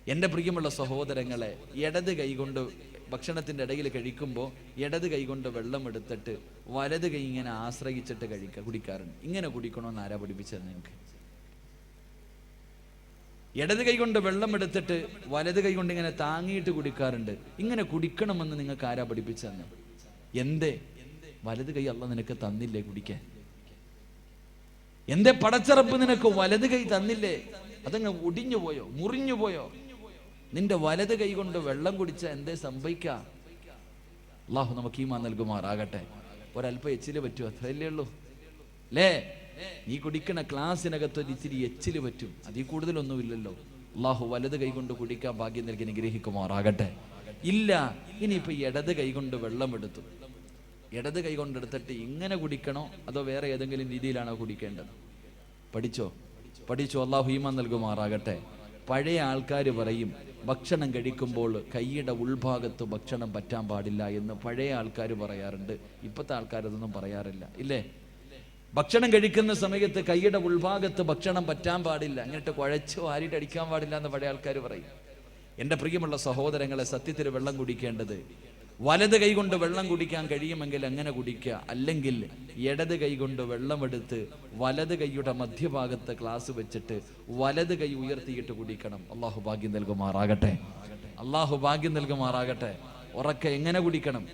എൻ്റെ പ്രിയമുള്ള സഹോദരങ്ങളെ, ഇടത് കൈകൊണ്ട് ഭക്ഷണത്തിൻ്റെ ഇടയിൽ കഴിക്കുമ്പോൾ ഇടത് കൈകൊണ്ട് വെള്ളം എടുത്തിട്ട് വലത് കൈ ഇങ്ങനെ ആശ്രയിച്ചിട്ട് കുടിക്കാറുണ്ട്. ഇങ്ങനെ കുടിക്കണമെന്ന് ആരാ പഠിപ്പിച്ചത് നിങ്ങൾക്ക്? ഇടത് കൈ കൊണ്ട് വെള്ളം എടുത്തിട്ട് വലത് കൈ കൊണ്ട് ഇങ്ങനെ താങ്ങിയിട്ട് കുടിക്കാറുണ്ട്. ഇങ്ങനെ കുടിക്കണമെന്ന് നിങ്ങൾക്ക് ആരാ പഠിപ്പിച്ചെന്ന്? എന്തേ വലത് കൈ അള്ളാഹ് നിനക്ക് തന്നില്ലേ കുടിക്കാൻ? എന്തേ പടച്ചറപ്പ് നിനക്ക് വലത് കൈ തന്നില്ലേ? അതങ്ങ് ഒടിഞ്ഞു പോയോ, മുറിഞ്ഞു പോയോ? നിന്റെ വലത് കൈ കൊണ്ട് വെള്ളം കുടിച്ച എന്തേ സംഭവിക്കുക? അള്ളാഹു നമുക്ക് ഈമാൻ നൽകുമാറാകട്ടെ. ഒരല്പം എച്ചില് പറ്റും, അത്രയല്ലേ ഉള്ളൂ അല്ലേ? നീ കുടിക്കണ ക്ലാസ്സിനകത്ത് ഒരു ഇച്ചിരി എച്ചില് പറ്റും, അതിൽ കൂടുതലൊന്നുമില്ലല്ലോ. അള്ളാഹു വലത് കൈ കൊണ്ട് കുടിക്കാൻ ഭാഗ്യം നൽകി അനുഗ്രഹിക്കുമാറാകട്ടെ. ഇല്ല, ഇനിയിപ്പോ ഇടത് കൈ കൊണ്ട് വെള്ളം എടുത്തു, ഇടത് കൈ കൊണ്ടെടുത്തിട്ട് ഇങ്ങനെ കുടിക്കണോ അതോ വേറെ ഏതെങ്കിലും രീതിയിലാണോ കുടിക്കേണ്ടത്? പഠിച്ചോ. അള്ളാഹു ഈമാൻ നൽകുമാറാകട്ടെ. പഴയ ആൾക്കാർ പറയും ഭക്ഷണം കഴിക്കുമ്പോൾ കൈയുടെ ഉൾഭാഗത്ത് ഭക്ഷണം പറ്റാൻ പാടില്ല എന്ന് പഴയ ആൾക്കാർ പറയാറുണ്ട്. ഇപ്പോഴത്തെ ആൾക്കാരതൊന്നും പറയാറില്ല, ഇല്ലേ? ഭക്ഷണം കഴിക്കുന്ന സമയത്ത് കൈയുടെ ഉൾഭാഗത്ത് ഭക്ഷണം പറ്റാൻ പാടില്ല, എന്നിട്ട് കുഴച്ച് വാരിയിട്ട് അടിക്കാൻ പാടില്ല എന്ന് പഴയ ആൾക്കാർ പറയും. എൻ്റെ പ്രിയമുള്ള സഹോദരങ്ങളെ, സത്യത്തിൽ വെള്ളം കുടിക്കേണ്ടത് വലത് കൈ കൊണ്ട് വെള്ളം കുടിക്കാൻ കഴിയുമെങ്കിൽ അങ്ങനെ കുടിക്കുക. അല്ലെങ്കിൽ ഇടത് കൈ കൊണ്ട് വെള്ളമെടുത്ത് വലത് കൈയുടെ മധ്യഭാഗത്ത് ഗ്ലാസ് വെച്ചിട്ട് വലത് കൈ ഉയർത്തിയിട്ട് കുടിക്കണം. അള്ളാഹു ഭാഗ്യം നൽകുമാറാകട്ടെ. ഉറക്കെ എങ്ങനെ കുടിക്കണം?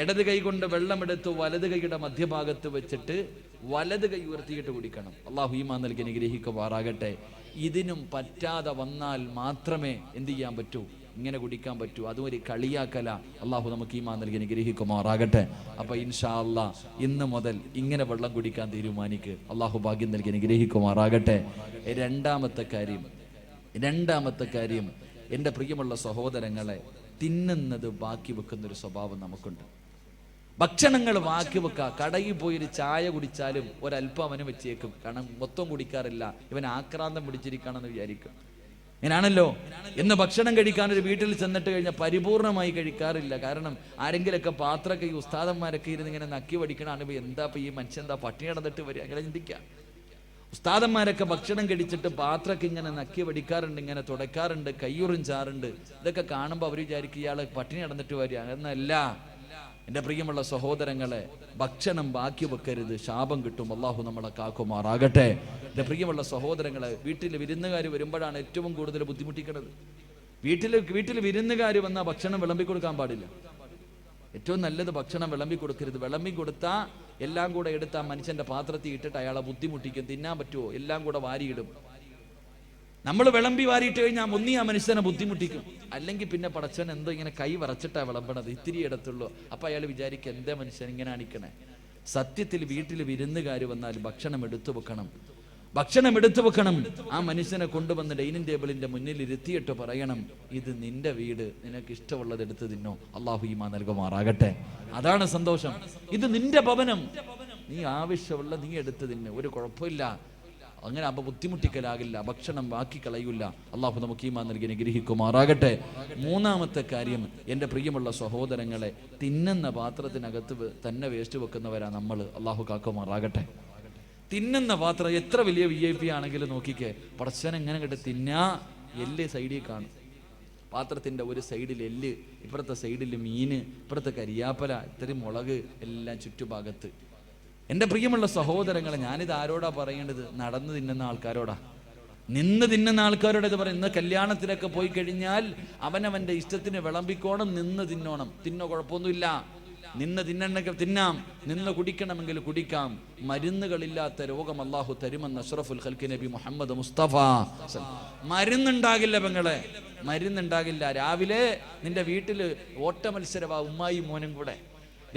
ഇടത് കൈ കൊണ്ട് വെള്ളമെടുത്ത് വലത് കൈയുടെ മധ്യഭാഗത്ത് വെച്ചിട്ട് വലത് കൈ ഉയർത്തിയിട്ട് കുടിക്കണം. അള്ളാഹു ഈമാൻ നൽകി അനുഗ്രഹിക്കുമാറാകട്ടെ. ഇതിനും പറ്റാതെ വന്നാൽ മാത്രമേ എന്ത് ചെയ്യാൻ പറ്റൂ? ഇങ്ങനെ കുടിക്കാൻ പറ്റൂ. അതും ഒരു കളിയാക്കല. അള്ളാഹു നമുക്ക് ഈമാൻ നൽകി അനുഗ്രഹിക്കുമാറാകട്ടെ. അപ്പൊ ഇൻഷാ അല്ലാഹ് ഇന്ന് മുതൽ ഇങ്ങനെ വെള്ളം കുടിക്കാൻ തീരുമാനിക്ക്. അള്ളാഹു ഭാഗ്യം നൽകി അനുഗ്രഹിക്കുമാറാകട്ടെ. രണ്ടാമത്തെ കാര്യം എൻ്റെ പ്രിയമുള്ള സഹോദരങ്ങളെ, തിന്നുന്നത് ബാക്കി വെക്കുന്നൊരു സ്വഭാവം നമുക്കുണ്ട്. ഭക്ഷണങ്ങൾ ബാക്കി വെക്കുക. കടയിൽ പോയൊരു ചായ കുടിച്ചാലും ഒരല്പം അവന് വെച്ചേക്കും, കാരണം മൊത്തം കുടിക്കാറില്ല, ഇവൻ ആക്രാന്തം പിടിച്ചിരിക്കണമെന്ന് വിചാരിക്കും. ഇങ്ങനാണല്ലോ. എന്ന് ഭക്ഷണം കഴിക്കാൻ ഒരു വീട്ടിൽ ചെന്നിട്ട് കഴിഞ്ഞാൽ പരിപൂർണമായി കഴിക്കാറില്ല. കാരണം ആരെങ്കിലൊക്കെ പാത്രമൊക്കെ ഈ ഉസ്താദന്മാരൊക്കെ ഇരുന്ന് ഇങ്ങനെ നക്കി വടിക്കണ എന്താ ഈ മനുഷ്യൻ എന്താ പട്ടിണി നടന്നിട്ട് വരിക, അങ്ങനെ ചിന്തിക്കാം. ഉസ്താദന്മാരൊക്കെ ഭക്ഷണം കഴിച്ചിട്ട് പാത്രമൊക്കെ ഇങ്ങനെ നക്കി വടിക്കാറുണ്ട്, ഇങ്ങനെ തുടയ്ക്കാറുണ്ട്, കയ്യുറും ചാറുണ്ട്. ഇതൊക്കെ കാണുമ്പോൾ അവർ വിചാരിക്കും ഇയാളെ പട്ടിണി നടന്നിട്ട് വരിക. എന്നല്ല എൻ്റെ പ്രിയമുള്ള സഹോദരങ്ങളെ, ഭക്ഷണം ബാക്കി വെക്കരുത്, ശാപം കിട്ടും. അള്ളാഹു നമ്മളെ കാക്കുമാറാകട്ടെ. എൻ്റെ പ്രിയമുള്ള സഹോദരങ്ങളെ, വീട്ടിൽ വിരുന്നുകാർ വരുമ്പോഴാണ് ഏറ്റവും കൂടുതൽ ബുദ്ധിമുട്ടിക്കുന്നത്. വീട്ടിൽ വിരുന്നുകാർ വന്നാൽ ഭക്ഷണം വിളമ്പി കൊടുക്കാൻ പാടില്ല. ഏറ്റവും നല്ലത് ഭക്ഷണം വിളമ്പി കൊടുക്കരുത്. വിളമ്പി കൊടുത്താൽ എല്ലാം കൂടെ എടുത്ത് ആ മനുഷ്യന്റെ പാത്രത്തിൽ ഇട്ടിട്ട് അയാളെ ബുദ്ധിമുട്ടിക്കും. തിന്നാൻ പറ്റുമോ? എല്ലാം കൂടെ വാരിയിടും. നമ്മൾ വിളമ്പി വാരിയിട്ട് കഴിഞ്ഞാൽ ഒന്നി ആ മനുഷ്യനെ ബുദ്ധിമുട്ടിക്കും, അല്ലെങ്കിൽ പിന്നെ പടച്ചവൻ എന്തോ ഇങ്ങനെ കൈ വറച്ചിട്ടാ വിളമ്പണത്, ഇത്തിരി ഇടത്തുള്ളൂ. അപ്പൊ അയാൾ വിചാരിക്കും എന്താ മനുഷ്യൻ ഇങ്ങനെ അണിക്കണേ. സത്യത്തിൽ വീട്ടിൽ വിരുന്നുകാർ വന്നാൽ ഭക്ഷണം എടുത്തു വെക്കണം. ആ മനുഷ്യനെ കൊണ്ടുവന്ന് ഡൈനിങ് ടേബിളിന്റെ മുന്നിൽ ഇരുത്തിയിട്ട് പറയണം, ഇത് നിന്റെ വീട്, നിനക്ക് ഇഷ്ടമുള്ളത് എടുത്ത് തിന്നോ. അള്ളാഹു ഈമാൻ നൽകുമാറാകട്ടെ. അതാണ് സന്തോഷം. ഇത് നിന്റെ ഭവനം, നീ ആവശ്യമുള്ള നീ എടുത്ത് തിന്ന്, ഒരു കുഴപ്പമില്ല. അങ്ങനെ അപ്പൊ ബുദ്ധിമുട്ടിക്കലാകില്ല, ഭക്ഷണം ബാക്കി കളയൂല. അള്ളാഹു നമുക്ക് ഈമാൻ നൽകി അനുഗ്രഹിക്കുമാറാകട്ടെ. മൂന്നാമത്തെ കാര്യം, എൻ്റെ പ്രിയമുള്ള സഹോദരങ്ങളെ, തിന്നുന്ന പാത്രത്തിനകത്ത് തന്നെ വേസ്റ്റ് വെക്കുന്നവരാ നമ്മൾ. അള്ളാഹു കാക്കുമാറാകട്ടെ. തിന്നുന്ന പാത്രം എത്ര വലിയ VIP ആണെങ്കിലും നോക്കിക്കേ, പടച്ചവൻ എങ്ങനെ കേട്ട് തിന്നാ, എല്ല് സൈഡിൽ കാണും. പാത്രത്തിൻ്റെ ഒരു സൈഡിൽ എല്ല്, ഇപ്പുറത്തെ സൈഡിൽ മീന്, ഇപ്പുറത്തെ കരിയാപ്പല, ഇത്രയും മുളക് എല്ലാം ചുറ്റുഭാഗത്ത്. എൻ്റെ പ്രിയമുള്ള സഹോദരങ്ങളെ, ഞാനിത് ആരോടാ പറയേണ്ടത്? നടന്ന് തിന്നുന്ന ആൾക്കാരോടാ, നിന്ന് തിന്നുന്ന ആൾക്കാരോട് ഇത് പറയും. ഇന്ന് കല്യാണത്തിലൊക്കെ പോയി കഴിഞ്ഞാൽ അവനവൻ്റെ ഇഷ്ടത്തിന് വിളമ്പിക്കോണം, നിന്ന് തിന്നോണം. തിന്നോ, കുഴപ്പമൊന്നുമില്ല. നിന്ന് തിന്നണമെങ്കിൽ തിന്നാം, നിന്ന് കുടിക്കണമെങ്കിൽ കുടിക്കാം. മരുന്നുകളില്ലാത്ത രോഗം അള്ളാഹു തരുമെന്ന് അഷ്റഫുൽ ഖൽഖി നബി മുഹമ്മദ് മുസ്തഫ. മരുന്നുണ്ടാകില്ല പെങ്ങളെ, മരുന്നുണ്ടാകില്ല. രാവിലെ നിന്റെ വീട്ടിൽ ഓട്ട മത്സരവാ, ഉമ്മായും മോനും കൂടെ.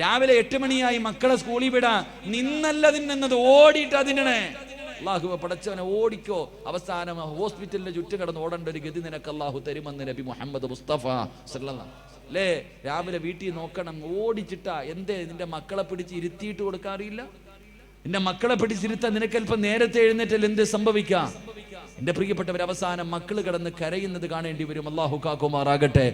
രാവിലെ 8 മണിയായി മക്കളെ സ്കൂളിൽ വിടാ, നിന്നല്ല തിന്നുന്നത്, ഓടിയിട്ട് തിന്നണേ. അള്ളാഹു പടച്ചവനെ ഓടിക്കോ. അവസാനം ഹോസ്പിറ്റലിന്റെ ചുറ്റും കിടന്ന് ഓടേണ്ട ഒരു ഗതി നിനക്ക് അള്ളാഹു തരുമെന്ന് നബി മുഹമ്മദ് മുസ്തഫ സല്ലല്ലാഹു അല്ലേ. രാവിലെ വീട്ടിൽ നോക്കണം, ഓടിച്ചിട്ടാ. എന്തേ നിന്റെ മക്കളെ പിടിച്ച് ഇരുത്തിയിട്ട് കൊടുക്കാറില്ല? നിന്റെ മക്കളെ പിടിച്ചിരുത്താൻ നിനക്ക് അല്പം നേരത്തെ എഴുന്നേറ്റൽ എന്ത് സംഭവിക്കാം? എൻ്റെ പ്രിയപ്പെട്ടവർ, അവസാനം മക്കൾ കിടന്ന് കരയുന്നത് കാണേണ്ടി വരും. അല്ലാഹു കാക്കുമാറാകട്ടെ.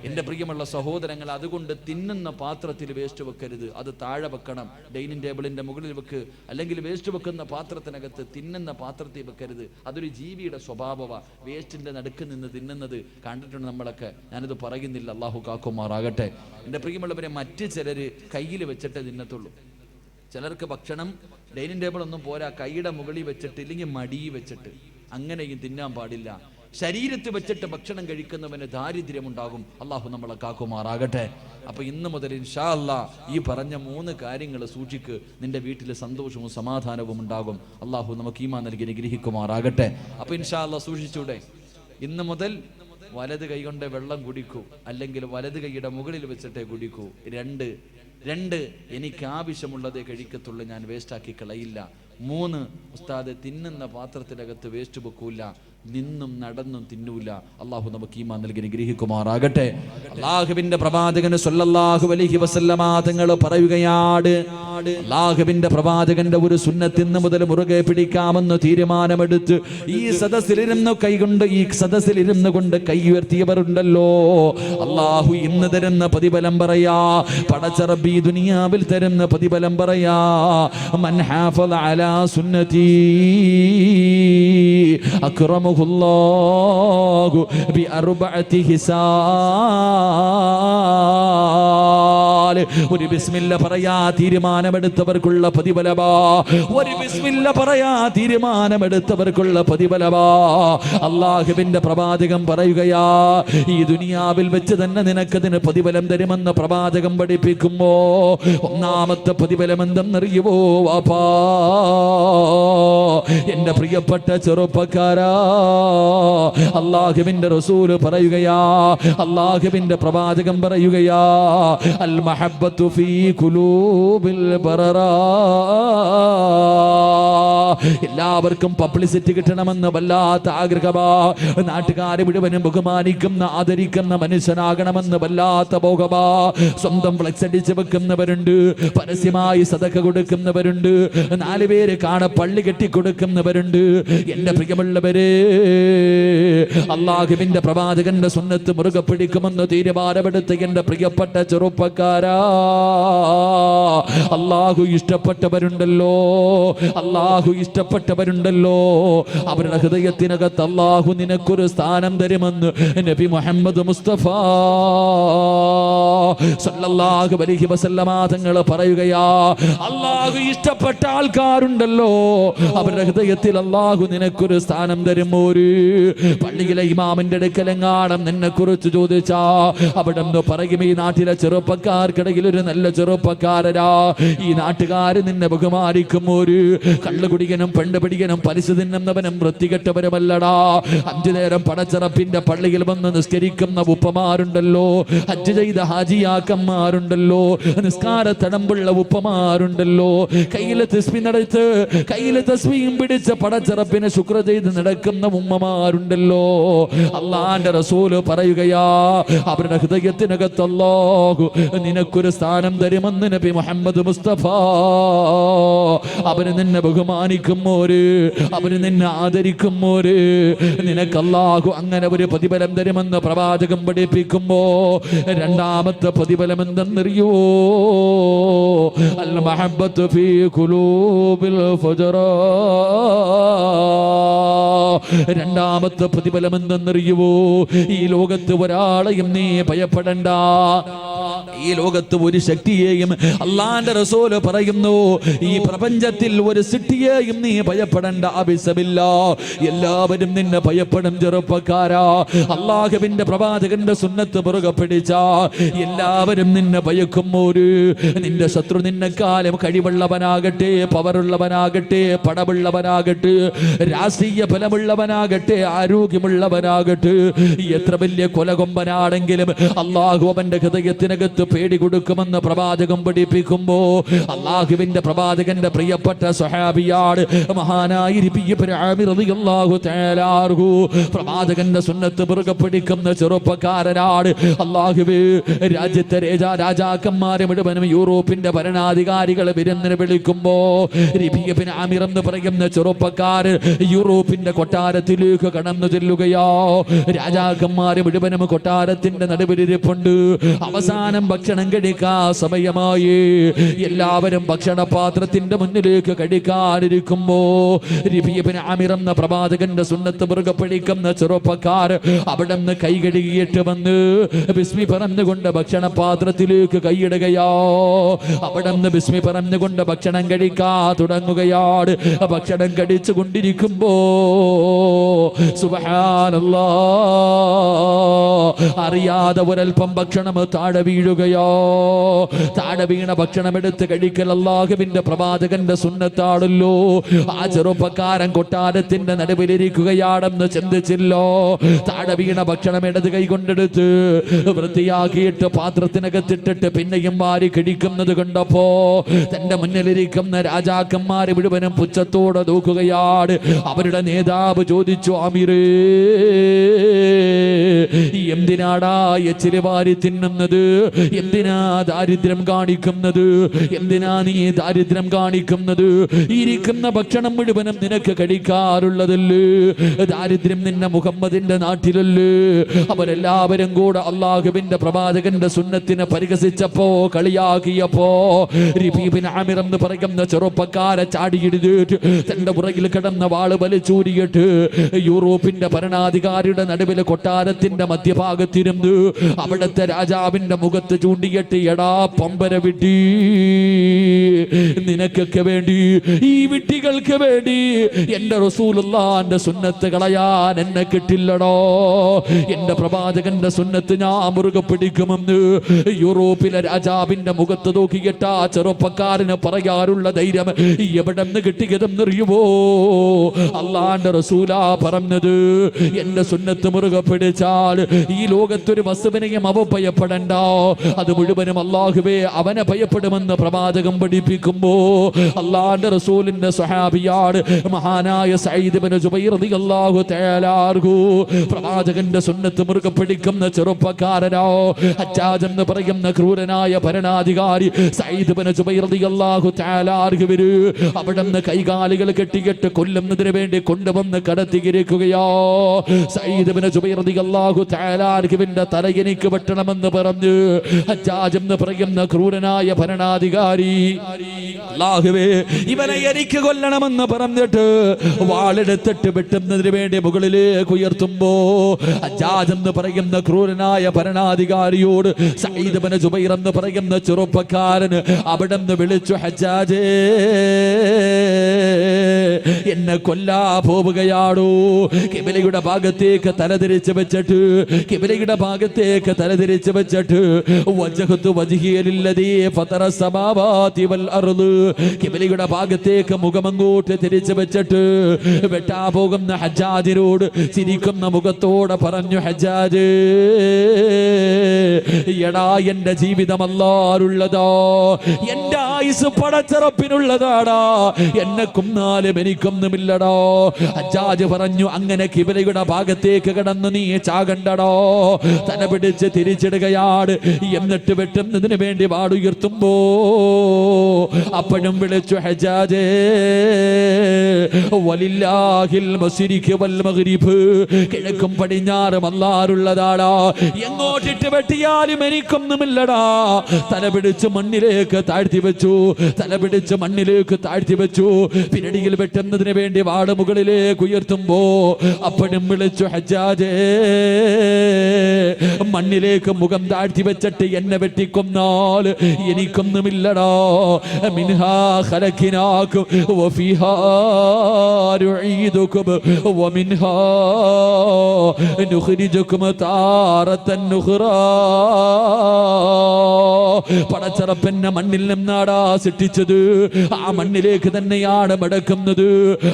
എൻ്റെ പ്രിയമുള്ള സഹോദരങ്ങൾ, അതുകൊണ്ട് തിന്നുന്ന പാത്രത്തിൽ വേസ്റ്റ് വെക്കരുത്, അത് താഴെ വെക്കണം. ഡൈനിങ് ടേബിളിൻ്റെ മുകളിൽ വെക്ക്, അല്ലെങ്കിൽ വേസ്റ്റ് വെക്കുന്ന പാത്രത്തിനകത്ത് തിന്നുന്ന പാത്രത്തിൽ വെക്കരുത്. അതൊരു ജീവിയുടെ സ്വഭാവമാണ്. വേസ്റ്റിൻ്റെ നടുക്ക് നിന്ന് തിന്നുന്നത് കണ്ടിട്ടുണ്ട് നമ്മളൊക്കെ, ഞാനിത് പറയുന്നില്ല. അല്ലാഹു കാക്കുമാറാകട്ടെ. എൻ്റെ പ്രിയമുള്ളവരെ, മറ്റ് ചിലർ കയ്യിൽ വെച്ചിട്ടേ തിന്നത്തുള്ളൂ. ചിലർക്ക് ഭക്ഷണം ഡൈനിങ് ടേബിൾ ഒന്നും പോരാ, കൈയുടെ മുകളിൽ വെച്ചിട്ട്, ഇല്ലെങ്കിൽ മടി വെച്ചിട്ട്, അങ്ങനെയും തിന്നാൻ പാടില്ല. ശരീരത്തിൽ വെച്ചിട്ട് ഭക്ഷണം കഴിക്കുന്നവന് ദാരിദ്ര്യമുണ്ടാകും. അള്ളാഹു നമ്മളെ കാക്കുമാറാകട്ടെ. അപ്പൊ ഇന്ന് മുതൽ ഇൻഷാ അല്ലാഹ് ഈ പറഞ്ഞ 3 കാര്യങ്ങൾ സൂക്ഷിക്ക്, നിന്റെ വീട്ടിൽ സന്തോഷവും സമാധാനവും ഉണ്ടാകും. അള്ളാഹു നമുക്ക് ഈമാൻ നൽകി അനുഗ്രഹിക്കുമാറാകട്ടെ. അപ്പൊ ഇൻഷാ അല്ലാഹ് സൂക്ഷിച്ചൂടെ? ഇന്ന് മുതൽ വലത് കൈ കൊണ്ട് വെള്ളം കുടിക്കൂ, അല്ലെങ്കിൽ വലത് കൈയുടെ മുകളിൽ വെച്ചിട്ടേ കുടിക്കൂ. 2 എനിക്ക് ആവശ്യമുള്ളതേ കഴിക്കത്തുള്ളൂ, ഞാൻ വേസ്റ്റാക്കി കളയില്ല. 3 ഉസ്താദ്, തിന്നുന്ന പാത്രത്തിനകത്ത് വേസ്റ്റ് വെക്കൂല, നിന്നും നടന്നും തിന്നൂല. അള്ളാഹു നമുക്ക് ഈമാൻ നൽകി അനുഗ്രഹിക്കുമാറാകട്ടെ. അള്ളാഹുവിന്റെ പ്രവാചകൻ സ്വല്ലല്ലാഹു അലൈഹി വസല്ലമ തങ്ങൾ പറയുകയാണ്, അള്ളാഹുവിന്റെ പ്രവാചകന്റെ ഒരു സുന്നത്ത് ഇന്ന് മുതൽ മുറുകെ പിടിക്കാമെന്ന് തീരുമാനമെടുത്ത് ഈ സദസ്സിലിരുന്ന് കൊണ്ട് കൈ ഉയർത്തിയവരുണ്ടല്ലോ, അള്ളാഹു ഇന്ന് തരുന്ന പ്രതിഫലം പറയാ, പടച്ച റബ്ബി ദുനിയാവിൽ തരുന്ന പ്രതിഫലം പറയാ. മൻ ഹാഫള അലാ സുന്നതി അക്റമഹുല്ലാഹു ബിഅർബഅതി ഹിസാൽ. ഒരു ബിസ്മില്ല പറയാ തീരുമാനമെടുത്തവർക്കുള്ള പ്രതിഫലമാ. ഒരു ബിസ്മില്ല പറയാ തീരുമാനമെടുത്തവർക്കുള്ള പ്രതിഫലമാ. അല്ലാഹുവിന്റെ പ്രവാചകൻ പറയുകയാ, ഈ ദുനിയാവിൽ വെച്ച് തന്നെ നിനക്കതിന് പ്രതിഫലം തരുമെന്ന് പ്രവാചകൻ പഠിപ്പിക്കുമ്പോ, ഒന്നാമത്തെ പ്രതിഫലം എന്തെന്നറിയുവോ വാപ്പാ? എന്റെ പ്രിയപ്പെട്ട ചെറുപ്പക്കാരാ, അല്ലാഹുവിന്റെ റസൂല് പറയുകയാ, അല്ലാഹുവിന്റെ പ്രവാചകൻ പറയുകയാ, അൽ മഹബ്ബത്തു ഫീ ഖുലൂബിൽ ബററാ. എല്ലാവർക്കും പബ്ലിസിറ്റി കിട്ടണമെന്ന് വല്ലാത്ത ആഗ്രഹമാ. നാട്ടുകാരെ മുഴുവനും ബഹുമാനിക്കുന്ന ആദരിക്കുന്ന മനുഷ്യനാകണമെന്ന് വല്ലാത്ത ഭോഗമാ. സ്വന്തം ഫ്ലെക്സ് അടിച്ച് വെക്കുന്നവരുണ്ട്, പരസ്യമായി സദഖ കൊടുക്കുന്നവരുണ്ട്, 4 പേര് കാണ പള്ളി കെട്ടിക്കൊടുക്കുന്നവരുണ്ട്. എന്റെ പ്രിയമുള്ളവരെ, അല്ലാഹുവിന്റെ പ്രവാചകന്റെ സുന്നത്ത് മുറുകെ പിടിക്കുമെന്ന് തീരുമാനമെടുത്ത എന്റെ പ്രിയപ്പെട്ട ചെറുപ്പക്കാരാ, അല്ലാഹു ഇഷ്ടപ്പെട്ടവരുണ്ടല്ലോ, അല്ലാഹു ഇഷ്ടപ്പെട്ടവരുണ്ടല്ലോ, അവരുടെ ഹൃദയത്തിനകത്ത് അല്ലാഹു നിനക്കൊരു സ്ഥാനം തരുമെന്ന് നബി മുഹമ്മദ് മുസ്തഫ സല്ലല്ലാഹു അലൈഹി വസല്ലമ തങ്ങൾ പറയുകയാ. അല്ലാഹു ഇഷ്ടപ്പെട്ട ആൾക്കാരുണ്ടല്ലോ, അവരുടെ ഹൃദയത്തിൽ അല്ലാഹു നിനക്കൊരു സ്ഥാനം തരും. ഒരു പള്ളിയിലെ ഇമാമിന്റെ അടുക്കലെങ്ങാണം നിന്നെ കുറിച്ച് ചോദിച്ചാ അവിടെ പറയും, ഈ നാട്ടിലെ ചെറുപ്പക്കാർക്കിടയിൽ ഒരു നല്ല ചെറുപ്പക്കാരരാ, ഈ നാട്ടുകാര് നിന്നെ ബഹുമാനിക്കും. ഒരു കള്ളുകുടികനും പെണ്ണുപിടികനും പലിശ തിന്നുന്നവനും വൃത്തികെട്ടവരുമല്ലടാ. 5 നേരം പടച്ചിറപ്പിന്റെ പള്ളിയിൽ വന്ന് നിസ്കരിക്കുന്ന ഉപ്പമാരുണ്ടല്ലോ, ഹജ്ജ് ചെയ്ത ഹാജിയാക്കന്മാരുണ്ടല്ലോ, നിസ്കാര തടമ്പുള്ള ഉപ്പമാരുണ്ടല്ലോ, കയ്യിലെ തസ്ബീഹും പിടിച്ച പടച്ചിറപ്പിനെ ശുക്ർ ചെയ്ത് നടക്കുന്ന ഉമ്മമാരുണ്ടല്ലോ. അള്ളാന്റെ റസൂല് പറയുകയാ, അവരുടെ ഹൃദയത്തിനകത്ത് അല്ലാഹു നിനക്കൊരു സ്ഥാനം തരുമെന്ന് നബി മുഹമ്മദ് മുസ്തഫ. അവര് നിന്നെ ബഹുമാനിക്കുമോര്, അവര് നിന്നെ ആദരിക്കുമോര്, നിനക്ക് അല്ലാഹു അങ്ങനെ ഒരു പ്രതിഫലം തരുമെന്ന് പ്രവാചകൻ പഠിപ്പിക്കുമ്പോ, 2ാമത്തെ പ്രതിഫലം എന്തെന്നറിയോ? അൽ മഹബ്ബത്തു ഫീ ഖുലൂബിൽ ഫജറാ. 2ാമത്തെ പ്രതിഫലം എന്തെന്നറിയുവോ? ഈ ലോകത്ത് ഒരാളെയും നീ ഭയപ്പെടണ്ട, ഈ ലോകത്ത് ഒരു ശക്തിയെയും, അള്ളാന്റെ റസൂല് പറയുന്നു, ഈ പ്രപഞ്ചത്തിൽ ഒരു സൃഷ്ടിയെയും നീ ഭയപ്പെടേണ്ട ആവശ്യമില്ല. എല്ലാവരും നിന്നെ ഭയപ്പെടും ചെറുപ്പക്കാരാ. അള്ളാഹുവിന്റെ പ്രവാചകന്റെ സുന്നത്ത് മുറുകെ പിടിച്ച എല്ലാവരും നിന്നെ ഭയക്കും. ഒരു നിന്റെ ശത്രു നിന്നെക്കാലം കഴിവുള്ളവനാകട്ടെ, പവറുള്ളവനാകട്ടെ, പടമുള്ളവനാകട്ടെ, രാഷ്ട്രീയ ഫലമുള്ളവനാകട്ടെ, ആരോഗ്യമുള്ളവനാകട്ടെ, എത്ര വലിയ കൊലകൊമ്പനാണെങ്കിലും അള്ളാഹു അവന്റെ ഹൃദയത്തിനകത്ത് പേടി കൊടുക്കുമെന്ന് പ്രവാചകൻ പഠിപ്പിക്കുമ്പോ അള്ളാഹുവിന്റെ പ്രവാചകന്റെ പ്രിയപ്പെട്ട സ്വഹാബിയാണ് മഹാനായ റബീഅ ഇബ്നു ആമിർ റളിയല്ലാഹു തആല അൻഹു. പ്രവാചകന്റെ സുന്നത്ത് മുറുകെ പിടിക്കുന്ന ചെറുപ്പക്കാരനാണ്. അള്ളാഹുവേ, രാജ്യത്തെ രാജാക്കന്മാരെ മുഴുവനും യൂറോപ്പിന്റെ ഭരണാധികാരികളെ വിരുന്നിന് വിളിക്കുമ്പോ റബീഅ ഇബ്നു ആമിർ എന്ന് പറയുന്ന ചെറുപ്പക്കാരൻ യൂറോപ്പിന്റെ കൊട്ടാരത്തിലേക്ക് കടന്നു ചെല്ലുകയോ. രാജാക്കന്മാരെ മുഴുവനും കൊട്ടാരത്തിന്റെ നടുവിലിരിപ്പുണ്ട്. അവസാനം ഭക്ഷണം കഴിക്കാൻ സമയമായി. എല്ലാവരും ഭക്ഷണപാത്രത്തിന്റെ മുന്നിലേക്ക് കഴിക്കാനിരിക്കുമ്പോ റബീഅ ഇബ്നു ആമിർ എന്ന പ്രവാചകന്റെ സുന്നത്ത് മുറുകെ പിടിക്കുന്ന ചെറുപ്പക്കാർ അവിടെ നിന്ന് കൈ കഴുകിയിട്ട് വന്ന് ബിസ്മി പറഞ്ഞുകൊണ്ട് ഭക്ഷണപാത്രത്തിലേക്ക് കൈയിടുകയോ. അവിടെ നിന്ന് ബിസ്മി പറഞ്ഞുകൊണ്ട് ഭക്ഷണം കഴിക്കാൻ തുടങ്ങുകയാണ്. ഭക്ഷണം കഴിച്ചു കൊണ്ടിരിക്കുമ്പോ സുബ്ഹാനല്ലാഹ്, അറിയാതെ ഒരൽപ്പം ഭക്ഷണം താഴെ വീഴുകയോ. താഴെ വീണ ഭക്ഷണം എടുത്ത് കഴിക്കൽ അല്ലാഹുവിന്റെ പ്രവാചകന്റെ സുന്നത്താണല്ലോ. ആ ചെറുപ്പക്കാരൻ കൊട്ടാരത്തിന്റെ നടുവിലിരിക്കുകയാണെന്ന് ചിന്തിച്ചില്ലോ. താഴെ വീണ ഭക്ഷണം ഇടത് കൈ കൊണ്ടെടുത്ത് വൃത്തിയാക്കിയിട്ട് പാത്രത്തിനകത്തിട്ടിട്ട് പിന്നെയും വാരി കഴിക്കുന്നത് കണ്ടപ്പോ തന്റെ മുന്നിലിരിക്കുന്ന രാജാക്കന്മാരെ മുഴുവനും പുച്ഛത്തോടെ നോക്കുകയാണ്. അവരുടെ നേതാവ് ചോദിച്ചു, ആമിറേ, എന്തിനാടാ എച്ചിരി വാരി തിന്നുന്നത്? എന്തിനാ ദാരിദ്ര്യം കാണിക്കുന്നത്? എന്തിനാ നീ ദാരിദ്ര്യം കാണിക്കുന്നത്? ഇരിക്കുന്ന ഭക്ഷണം മുഴുവനും നിനക്ക് കഴിക്കാറുള്ളതല്ലേ? ദാരിദ്ര്യം നിന്നെ മുഹമ്മദിന്റെ നാട്ടിലല്ലേ? അവരെല്ലാവരും കൂടെ അള്ളാഹുവിന്റെ പ്രവാചകന്റെ സുന്നത്തിനെ പരിഹസിച്ചപ്പോ, കളിയാക്കിയപ്പോ റബീഅ ഇബ്നു ആമിർ എന്ന് പറയുന്ന ചെറുപ്പക്കാരെ ചാടിയിടിട്ട് തന്റെ പുറകിൽ കിടന്ന വാള് വലിച്ചൂരിയിട്ട് യൂറോപ്പിന്റെ ഭരണാധികാരിയുടെ നടുവിൽ കൊട്ടാരത്തിന്റെ മധ്യഭാഗത്തിരുന്ന് അവിടുത്തെ രാജാവിന്റെ മുഖത്ത് ചൂണ്ടിയിട്ട്, എടാ പമ്പര വിട്ടി, നിനക്കൊക്കെ വേണ്ടി, ഈ വിട്ടികൾക്ക് വേണ്ടി എന്റെ റസൂലുള്ളാഹിന്റെ സുന്നത്ത് കളയാൻ എന്നെ കിട്ടില്ലടോ. എന്റെ പ്രവാചകന്റെ സുന്നത്ത് ഞാൻ മുറുകെ പിടിക്കുമെന്ന് യൂറോപ്പിലെ രാജാവിന്റെ മുഖത്ത് നോക്കിയിട്ട് ആ ചെറുപ്പക്കാരന് പറയാറുള്ള ധൈര്യം എവിടെ നിന്ന് കിട്ടിയതെന്നറിയുമോ? അള്ളാന്റെ റസൂലാ പറഞ്ഞത്, എന്റെ സുന്നത്ത് മുറുകെ പിടിച്ചാൽ ഈ ലോകത്തൊരു വസ്തുവിനെയും അവ ഭയപ്പെടണ്ട, അത് മുഴുവനും അള്ളാഹുവേ അവനെ ഭയപ്പെടുമെന്ന് പ്രവാചകം പഠിപ്പിക്കുമ്പോ അള്ളാന്റെ റസൂലിന്റെ സ്വഹാബിയാണ് മഹാനായ സഈദ് ഇബ്നു ജുബൈർ റളിയല്ലാഹു തആല അൻഹു. പ്രവാചകന്റെ സുന്നത്ത് മുറുകെ പിടിക്കുന്ന ചെറുപ്പക്കാരനോ, ഹജ്ജാജ് എന്ന് പറയുന്ന ക്രൂരനായ ഭരണാധികാരി സഈദ് ഇബ്നു ജുബൈർ റളിയല്ലാഹു തആല അൻഹുവിന് അവിടുന്ന് കൈകാലുകൾ കെട്ടിയിട്ട് കൊല്ലുന്നതിന് വേണ്ടി കൊണ്ടുവന്ന് കടത്തിയിരിക്കുകയോ. സഈദ് ഇബ്നു ജുബൈർ റളിയല്ലാഹു തആല അൻഹുവിന്റെ തല എനിക്ക് വെട്ടണമെന്ന് പറഞ്ഞു ഹജ്ജാജ് എന്ന് പറയുന്ന ക്രൂരനായ ഭരണാധികാരി, അല്ലാഹുവേ ഇവനെ എനിക്ക് കൊല്ലണമെന്ന് പറഞ്ഞിട്ട് വാളെടുത്തിട്ട് വെട്ടുന്നതിന് വേണ്ടി മുകളിലേക്ക് ഉയർത്തുമ്പോ ഹജ്ജാജ് എന്ന് പറയുന്ന ക്രൂരനായ ഭരണാധികാരിയോട് സഈദ് ഇബ്നു ജുബൈർ എന്ന് പറയുന്ന ചെറുപ്പക്കാരൻ അവിടെ നിന്ന് വിളിച്ചു, ഹജ്ജാജേ, എന്നെ കൊല്ലാ പോവുകയാണോ? കിബിലയുടെ ഭാഗത്തേക്ക് തലതിരിച്ച് വെച്ചിട്ട്, കിബിലയുടെ ഭാഗത്തേക്ക് തലതിരിച്ച് വെച്ചിട്ട് വജ്ഹതു വജ്ഹിയ ലില്ലദീ ഫതറ സമാവാതി വൽ അർദ്, കിബിലയുടെ ഭാഗത്തേക്ക് മുഖമങ്ങോട്ട് തിരിച്ചു വെച്ചിട്ട് വെട്ടാ പോകുന്ന ഹജ്ജാജിനോട് ചിരിക്കുന്ന മുഖത്തോടെ പറഞ്ഞു, ഹജ്ജാജ്, എടാ എന്റെ ജീവിതം അല്ലാഹുള്ളതോ, എന്റെ ആയുസ് പടച്ചറപ്പിനുള്ളതാടാ, എന്നെ കൊന്നാലും എനിക്കൊന്നുമില്ലടോ. ഹജ്ജാജ് പറഞ്ഞു, അങ്ങനെ കിബിലയുടെ ഭാഗത്തേക്ക് കിടന്ന് നീ ചാകണ്ടടോ. തല പിടിച്ച് തിരിച്ചിടുകയാണ്. എന്നിട്ട് വെട്ടുന്നതിന് വേണ്ടി വാടുയർത്തുമ്പോ അപ്പോഴും വിളിച്ചു, ഹജ്ജാജേ, വലില്ലാഹിൽ മശ്രിഖ് വൽ മഗ്രിബ്, കിഴക്കും പടിഞ്ഞാറും അല്ലാഹുള്ളതാടാ, എങ്ങോട്ടിട്ട് വെട്ടിയാലും എനിക്കൊന്നുമില്ലടാ. തല പിടിച്ച് മണ്ണിലേക്ക് താഴ്ത്തി വെച്ചു, തല പിടിച്ച് മണ്ണിലേക്ക് താഴ്ത്തി വെച്ചു. പിന്നടിയിൽ വെട്ടുന്നതിന് വേണ്ടി വാട് മുകളിലേക്ക് ഉയർത്തുമ്പോ അപ്പോഴും വിളിച്ചു, ഹജ്ജാജേ, മണ്ണിലേക്ക് മുഖം താഴ്ത്തി വെച്ചിട്ട് എന്നെ വെട്ടിക്കൊന്നാൽ എനിക്കൊന്നുമില്ലടാ. മിൻഹാ ഖലഖനാകും വഫീഹാ നുഈദുകും വമിൻഹാ നുഖ്രിജുകും താറത്തൻ നുഖ്റാ. പടച്ചറപ്പന്നെ മണ്ണിൽ നിന്നാടാ സൃഷ്ടിച്ചത്, ആ മണ്ണിലേക്ക് തന്നെയാണ് മടക്കുന്നത്.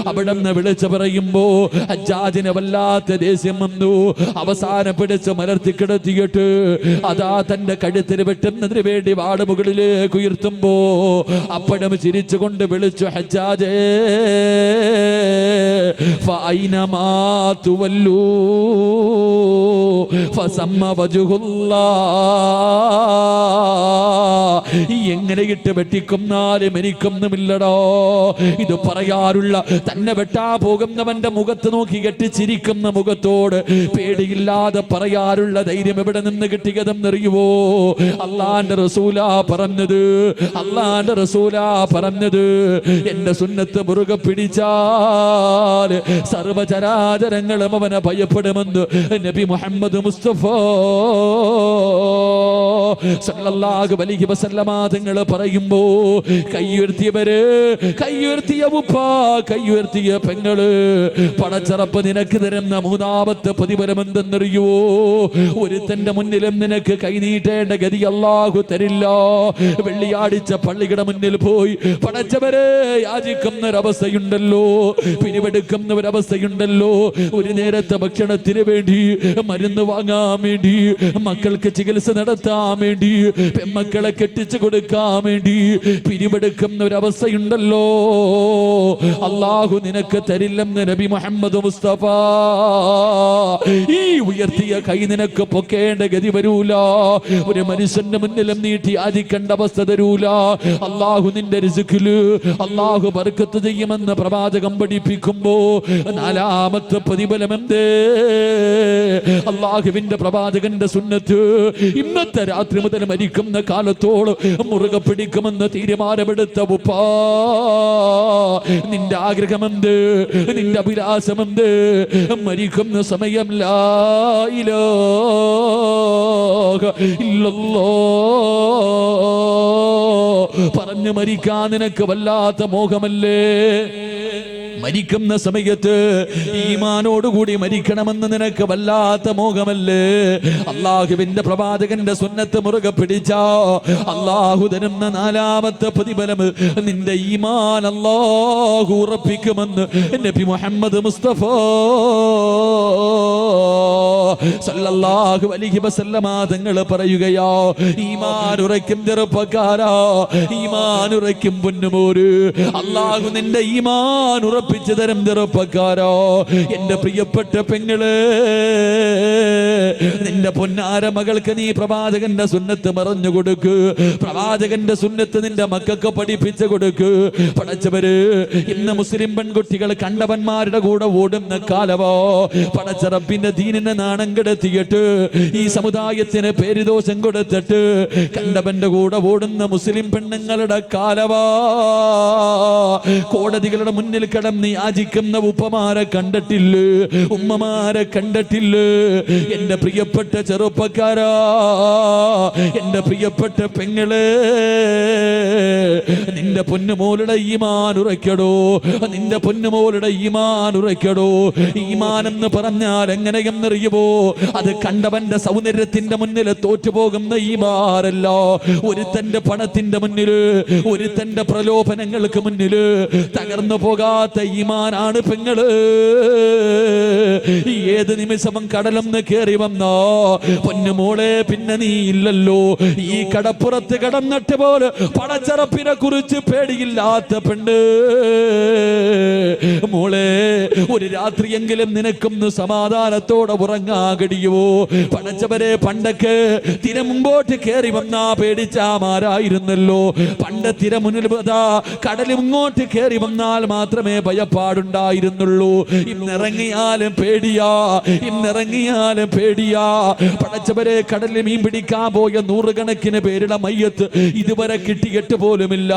അവിടെ നിന്ന് വിളിച്ചു പറയുമ്പോ ഹജ്ജാജിനെ വല്ലാത്ത ദേഷ്യം വന്നു. അവസാനം പിടിച്ച് മലർത്തിക്കിട നടത്തിയിട്ട് അതാ തന്റെ കഴുത്തിന് വെട്ടുന്നതിന് വേണ്ടി വാട് മുകളിലേക്ക് ഉയർത്തുമ്പോ അപ്പഴും ചിരിച്ചുകൊണ്ട് വിളിച്ചു, ഹജ്ജാജേ ഫഅൈനമാ തുവല്ലൂ ഫസമ്മ വജ്ഹുല്ലാഹ്. എങ്ങനെ ഇട്ട് വെട്ടിക്കൊന്നാലും എനിക്കൊന്നുമില്ലടോ. ഇത് പറയാറുള്ള തന്നെ വെട്ടാ പോകുന്നവന്റെ മുഖത്ത് നോക്കി കെട്ടിച്ചിരിക്കുന്ന മുഖത്തോട് പേടിയില്ലാതെ പറയാറുള്ള ധൈര്യം എവിടെ നിന്ന് കിട്ടിയതെന്നറിയുവോ? അള്ളാന്റെ റസൂലാ പറഞ്ഞത്, അള്ളാന്റെ റസൂലാ പറഞ്ഞത്, എന്റെ സുന്നത്ത് മുറുകെ പിടിച്ചാൽ സർവചരാചരങ്ങളും അവനെ ഭയപ്പെടുമെന്ന് നബി മുഹമ്മദ് മുസ്തഫ സല്ലല്ലാഹു അലൈഹി വസല്ലമ തങ്ങൾ പറയുമ്പോ കൈയുയർത്തിയവര്, കൈയുയർത്തിയ ഉപ്പ, കൈയുയർത്തിയ പെങ്ങള്, പടച്ചറപ്പ് നിനക്ക് തരുന്ന മൂന്നാമത്തെ പ്രതിഫലം എന്തെന്നറിയോ? ഒരുത്തന്റെ മുന്നിലും നിനക്ക് കൈനീട്ടേണ്ട ഗതി അല്ലാഹു തരില്ല. വെള്ളിയാഴ്ച പള്ളിയുടെ മുന്നിൽ പോയി പടച്ചവരെ യാചിക്കുന്ന ഒരവസ്ഥയുണ്ടല്ലോ, പിരിവെടുക്കുന്ന ഒരവസ്ഥയുണ്ടല്ലോ. ഒരു നേരത്തെ ഭക്ഷണത്തിന് വേണ്ടി, മരുന്ന് വാങ്ങാൻ വേണ്ടി, മക്കൾക്ക് ചികിത്സ നടത്താൻ വേണ്ടി, പെമ്മക്കളെ കെട്ടിച്ചു കൊടുക്കാൻ വേണ്ടി പിരിവെടുക്കുന്ന ഒരവസ്ഥയുണ്ടല്ലോ. അല്ലാഹു നിനക്ക് തരില്ലെന്ന് നബി മുഹമ്മദ് മുസ്തഫ. ഈ ഉയർത്തിയ കൈ നിനക്ക് പൊക്കേണ്ട ഗതി വരൂല. ഒരു മനുഷ്യന്റെ മുന്നിലും നീട്ടി യാചിക്കേണ്ട അവസ്ഥ തരൂല. അല്ലാഹു നിന്റെ റിസ്കില് അല്ലാഹു ബർക്കത്ത് ചെയ്യുമെന്ന് പ്രവാചകം പഠിപ്പിക്കുമ്പോ നാലാമത്തെ പ്രതിഫലം എന്തേ? അല്ലാഹുവിന്റെ പ്രവാചകന്റെ സുന്നത്ത് ഇന്നത്തെ രാത്രി മുതൽ മരിക്കുന്ന കാലത്തോളം മുറുകെ പിടിക്കുമെന്ന് തീരുമാനമെടുത്ത ഉപ്പാ, നിന്റെ ആഗ്രഹമെന്ത്? നിന്റെ അഭിലാഷമെന്ത്? മരിക്കുന്ന സമയം ലാ ഇലാഹ ഇല്ലല്ലാഹ് പറഞ്ഞു മരിക്കാൻ നിനക്ക് വല്ലാത്ത മോഹമല്ലേ? മരിക്കുന്ന സമയത്ത് ഈമാനോടുകൂടി മരിക്കണമെന്ന് നിനക്ക് വല്ലാത്ത മോഹമല്ലേ? അള്ളാഹുവിന്റെ പ്രവാചകന്റെ സുന്നത്ത് മുറുകെ പിടിച്ചാ അള്ളാഹു തരുന്ന നാലാമത്തെ പ്രതിഫലം നിന്റെ ഈമാൻ അള്ളാഹു ഉറപ്പിക്കുമെന്ന് നബി മുഹമ്മദ് മുസ്തഫ സല്ലല്ലാഹു അലൈഹി വസല്ലമ തങ്ങൾ പറയുകയാ, ഈമാൻ ഉറയ്ക്കും ചെറുപ്പക്കാരാ, ഈമാൻ ഉറയ്ക്കും പൊന്നുമോര്, അള്ളാഹു നിന്റെ ഈമാൻ ഉറപ്പിച്ചു തരും ചെറുപ്പക്കാരോ. എന്റെ പ്രിയപ്പെട്ട പെങ്ങള്, നിന്റെ പൊന്നാര മകൾക്ക് നീ പ്രവാചകന്റെ സുന്നത്ത് മറഞ്ഞു കൊടുക്ക്. പ്രവാചകന്റെ സുന്നത്ത് നിന്റെ മക്കൾക്ക് പഠിപ്പിച്ചു കൊടുക്ക്. പടച്ചവര് ഇന്ന് മുസ്ലിം പെൺകുട്ടികൾ കണ്ടവന്മാരുടെ കൂടെ ഓടുന്ന കാലവോ. പടച്ച റബ്ബിന്റെ ദീനിനെ നാണം കെടുത്തിയിട്ട് ഈ സമുദായത്തിന് പേരുദോഷം കൊടുത്തിട്ട് കണ്ടവന്റെ കൂടെ ഓടുന്ന മുസ്ലിം പെണ്ണുങ്ങളുടെ കാലവാ. കോടതികളുടെ മുന്നിൽ കിടന്ന് യാചിക്കുന്ന ഉപ്പമാരെ കണ്ടിട്ടില്ലേ? ഉമ്മമാരെ കണ്ടിട്ടില്ലേ? എന്റെ പ്രിയപ്പെട്ട ചെറുപ്പക്കാരാ, എന്റെ പ്രിയപ്പെട്ട പെങ്ങളെ, നിന്റെ പൊന്നുമോളുടെ ഈമാൻ ഉറയ്ക്കടോ, നിന്റെ പൊന്നുമോളുടെ ഈമാൻ ഉറയ്ക്കടോ. ഈമാൻ എന്ന് പറഞ്ഞാൽ എങ്ങനെയെന്നറിയുമോ? അത് കണ്ടവന്റെ സൗന്ദര്യത്തിന്റെ മുന്നിൽ തോറ്റുപോകുന്ന ഈമാനല്ല. ഒരുത്തന്റെ പണത്തിന്റെ മുന്നില്, ഒരുത്തന്റെ പ്രലോഭനങ്ങൾക്ക് മുന്നില് തകർന്നു പോകാത്ത ഈമാനാണ് പെങ്ങള്. ഏത് നിമിഷവും കടലൊന്ന് കേറി വന്നോ പൊന്നുമോളെ, പിന്നെ നീ ഇല്ലല്ലോ. ഈ കടപ്പുറത്ത് കടന്നിട്ട് പോലെ പടച്ചറപ്പിനെ കുറിച്ച് പേടിയില്ലാത്ത പെണ്ണ് മോളെ, ഒരു രാത്രിയെങ്കിലും നിനക്കൊന്ന് സമാധാനത്തോടെ ഉറങ്ങാൻ കഴിയുമോ? പടച്ചവരെ, പണ്ടൊക്കെ തിര മുമ്പോട്ട് കയറി വന്നാ പേടിച്ചാമാരായിരുന്നല്ലോ. പണ്ട് തിര മുന്നിൽ കടൽ ഇങ്ങോട്ട് കയറി വന്നാൽ മാത്രമേ ഭയപ്പാടുണ്ടായിരുന്നുള്ളൂ. ഇന്നിറങ്ങിയാലും പേടിയാ, ഇന്നിറങ്ങിയാലും പേടിയാ. പടച്ചവരെ, കടലിൽ മീൻ പിടിക്കാൻ പോയ നൂറുകണക്കിന് പേരുടെ മയ്യത്ത് ഇതുവരെ കിട്ടിയിട്ട് പോലുമില്ല.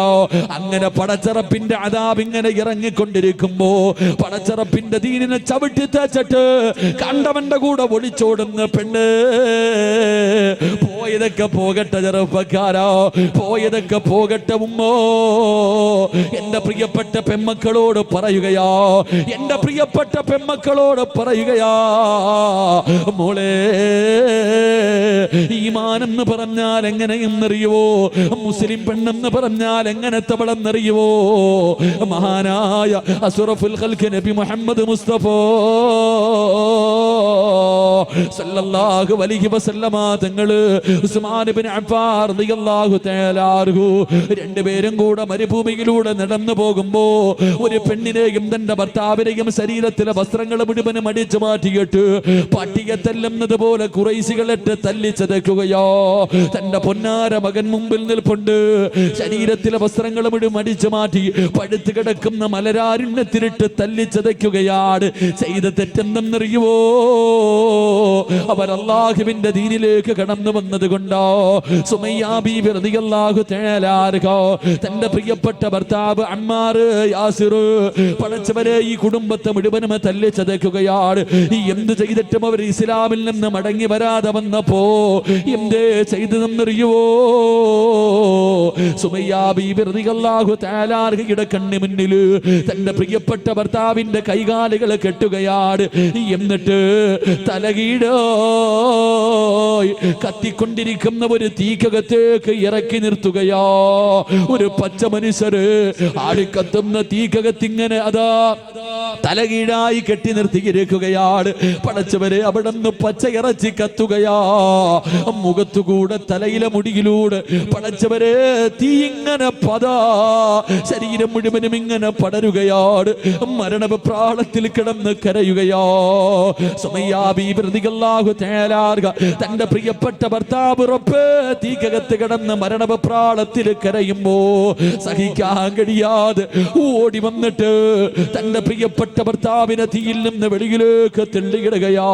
അങ്ങനെ പടച്ചറപ്പിന്റെ അദാബ് ഇങ്ങനെ ഇറങ്ങിക്കൊണ്ടിരിക്കുമ്പോ പടച്ചറപ്പിന്റെ ദീനിനെ ചവിട്ടി തേച്ചിട്ട് കണ്ടവന്റെ കൂടെ ഒളിച്ചോടുന്ന പെണ്ണ്. പോയതൊക്കെ പോകട്ടെ ചെറുപ്പക്കാരോ, പോയതൊക്കെ പോകട്ടെ ഉമ്മോ. എന്റെ പ്രിയപ്പെട്ട പെമ്മക്കളോട് പറയുകയാ, എന്റെ പ്രിയപ്പെട്ട പെമ്മക്കളോട് പറയുകയാ, മോളെ ഈമാൻ എന്ന് പറഞ്ഞാൽ എങ്ങനെയെന്നറിയുവോ? മുസ്ലിം പെണ്ണെന്ന് പറഞ്ഞാൽ എങ്ങനത്തവളെന്നറിയുവോ? മഹാനായ അസ്റഫുൽ ഖൽഖ് നബി മുഹമ്മദ് മുസ്തഫ സല്ലല്ലാഹു അലൈഹി വസല്ലമ തങ്ങള് ഉസ്മാൻ ഇബ്നു അഫ്ഫാൻ റളിയല്ലാഹു തആല അൻഹു രണ്ടുപേരും കൂടെ മരുഭൂമിയിലൂടെ നടന്നു പോകുമ്പോ ഒരു പെണ്ണിനെയും തന്റെ ഭർത്താവിനെയും ശരീരത്തിലെ വസ്ത്രങ്ങൾ മുഴുവനും അടിച്ചു മാറ്റിയിട്ട് പട്ടിയെ തല്ലുന്നത് പോലെ ഖുറൈശികളിട്ട് തല്ലിച്ചതയ്ക്കുകയോ. തന്റെ പൊന്നാര മകൻ മുമ്പിൽ നിൽപ്പുണ്ട്. ശരീരത്തിലെ വസ്ത്രങ്ങൾ മുഴുവൻ അടിച്ചു മാറ്റി പഴുത്ത് കിടക്കുന്ന മലരാരുണ്യത്തിലിട്ട് തല്ലിച്ചതയ്ക്കുകയാണ്. ചെയ്ത തെറ്റെന്തെന്നറിയുവോ? അവർ അല്ലാഹുവിന്റെ ദീനിലേക്ക് കടന്നു വന്നത് കൊണ്ടോ. സുമയ്യ ബീവി റളിയല്ലാഹു തആല അൻഹ തന്റെ പ്രിയപ്പെട്ട ഭർത്താവ് അമ്മാർ യാസിർ പടച്ചവരെ ഈ കുടുംബത്തെ മുഴുവനും തല്ലിച്ചതയ്ക്കുകയാണ്. എന്ത് ചെയ്തിട്ടും അവർ ഇസ്ലാമിൽ നിന്ന് മടങ്ങി വരാതെ വന്നപ്പോ എന്തേ ചെയ്തതെന്നറിയുവോ? സുമയ്യ ബീവി റളിയല്ലാഹു തആല അൻഹയുടെ കണ്ണിന് മുന്നിൽ തന്റെ പ്രിയപ്പെട്ട ഭർത്താവിന്റെ കൈകാലുകൾ കെട്ടുകയാണ്. എന്നിട്ട് തലകീടോ കത്തിക്കൊണ്ടിരിക്കുന്ന ഒരു തീക്കകത്തേക്ക് ഇറക്കി നിർത്തുകയോ. ഒരു പച്ച മനുഷ്യര് ആടിക്കത്തുന്ന തീക്കകത്തിങ്ങനെ അതാ തലകീഴായി കെട്ടി നിർത്തിയിരിക്കുകയാണ്. പടച്ചവരെ അവിടെ നിന്ന് പച്ച ഇറച്ചി കത്തുകയാ. മുഖത്തുകൂടെ തലയിലെ മുടിയിലൂടെ പടച്ചവരെ തീ ഇങ്ങനെ പതാ ശരീരം മുഴുവനും ഇങ്ങനെ പടരുകയാണ്. മരണപ്രാളത്തിൽ കിടന്ന് കരയുകയോ. സുമയ്യ ബീവി റളിയല്ലാഹു തആല അൻഹ തന്റെ പ്രിയപ്പെട്ട ഭർത്താവ് റബ്ബേ തീക്കകത്ത് കിടന്ന് മരണപ്രാളത്തിൽ കരയുമ്പോ സഹിക്കാൻ കഴിയാതെ ഓടി വന്നിട്ട് തന്റെ പ്രിയപ്പെട്ട ഭർത്താവിനെ തീയിൽ നിന്ന് വെളിയിലേക്ക് തെള്ളിയിടുകയോ.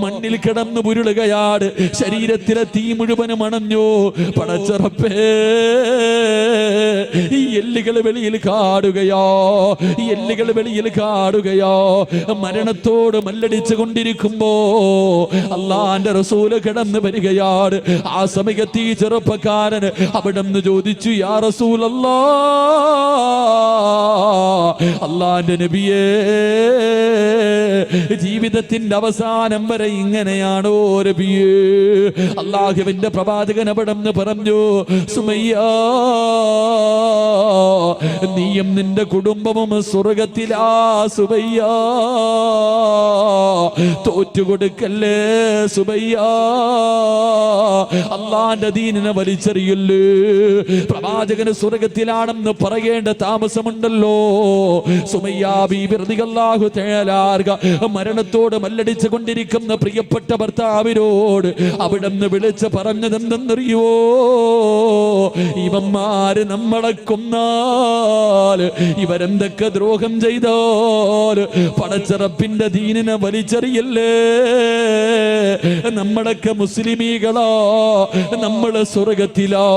മണ്ണിൽ കിടന്ന് ഉരുളുകയാണ്. ശരീരത്തിലെ തീ മുഴുവനും അണഞ്ഞു. പടച്ച റബ്ബേ ഈ എല്ലുകൾ വെളിയിൽ കാടുകയോ. എല്ലുകൾ വെളിയിൽ കാടുകയോ. മരണത്തോട് മല്ലടിച്ചു കൊണ്ടിരിക്കുമ്പോ അള്ളാന്റെ റസൂല് കിടന്ന് വരികയാണ്. ആ സമയത്ത് ഈ ചെറുപ്പക്കാരൻ അവിടെ നിന്ന് ചോദിച്ചു, യാ റസൂലല്ലാ, അള്ളാന്റെ നബിയേ, ജീവിതത്തിന്റെ അവസാനം വരെ ഇങ്ങനെയാണോ നബിയേ? അള്ളാഹുവിന്റെ പ്രവാചകൻ അവിടെ നിന്ന് പറഞ്ഞു, സുമയ്യ, നീയും നിന്റെ കുടുംബവും സ്വർഗത്തിലാ സുമയ്യ. തോറ്റുകൊടുക്കല്ലേ സുമയ്യ. അള്ളാന്റെ ദീനിനെ വലിച്ചെറിയല്ലേ. പ്രവാചകന് സ്വർഗത്തിലാണെന്ന് പറയേണ്ട താമസമുണ്ടല്ലോ. സുമയ്യ ബീബി റളിയല്ലാഹു തആല അൻഹ മരണത്തോട് മല്ലടിച്ചു കൊണ്ടിരിക്കുന്ന പ്രിയപ്പെട്ട ഭർത്താവിനോട് അവിടുന്ന് വിളിച്ച് പറഞ്ഞതെന്തെന്നറിയോ? ഇവന്മാര് നമ്മളെ കൊന്നാൽ, ഇവരെന്തൊക്കെ ദ്രോഹം ചെയ്താൽ പടച്ചറപ്പിന്റെ ദീനിനെ വലിച്ചെറിയല്ലേ. നമ്മളൊക്കെ മുസ്ലിമീകളോ, നമ്മള് സ്വർഗത്തിലോ.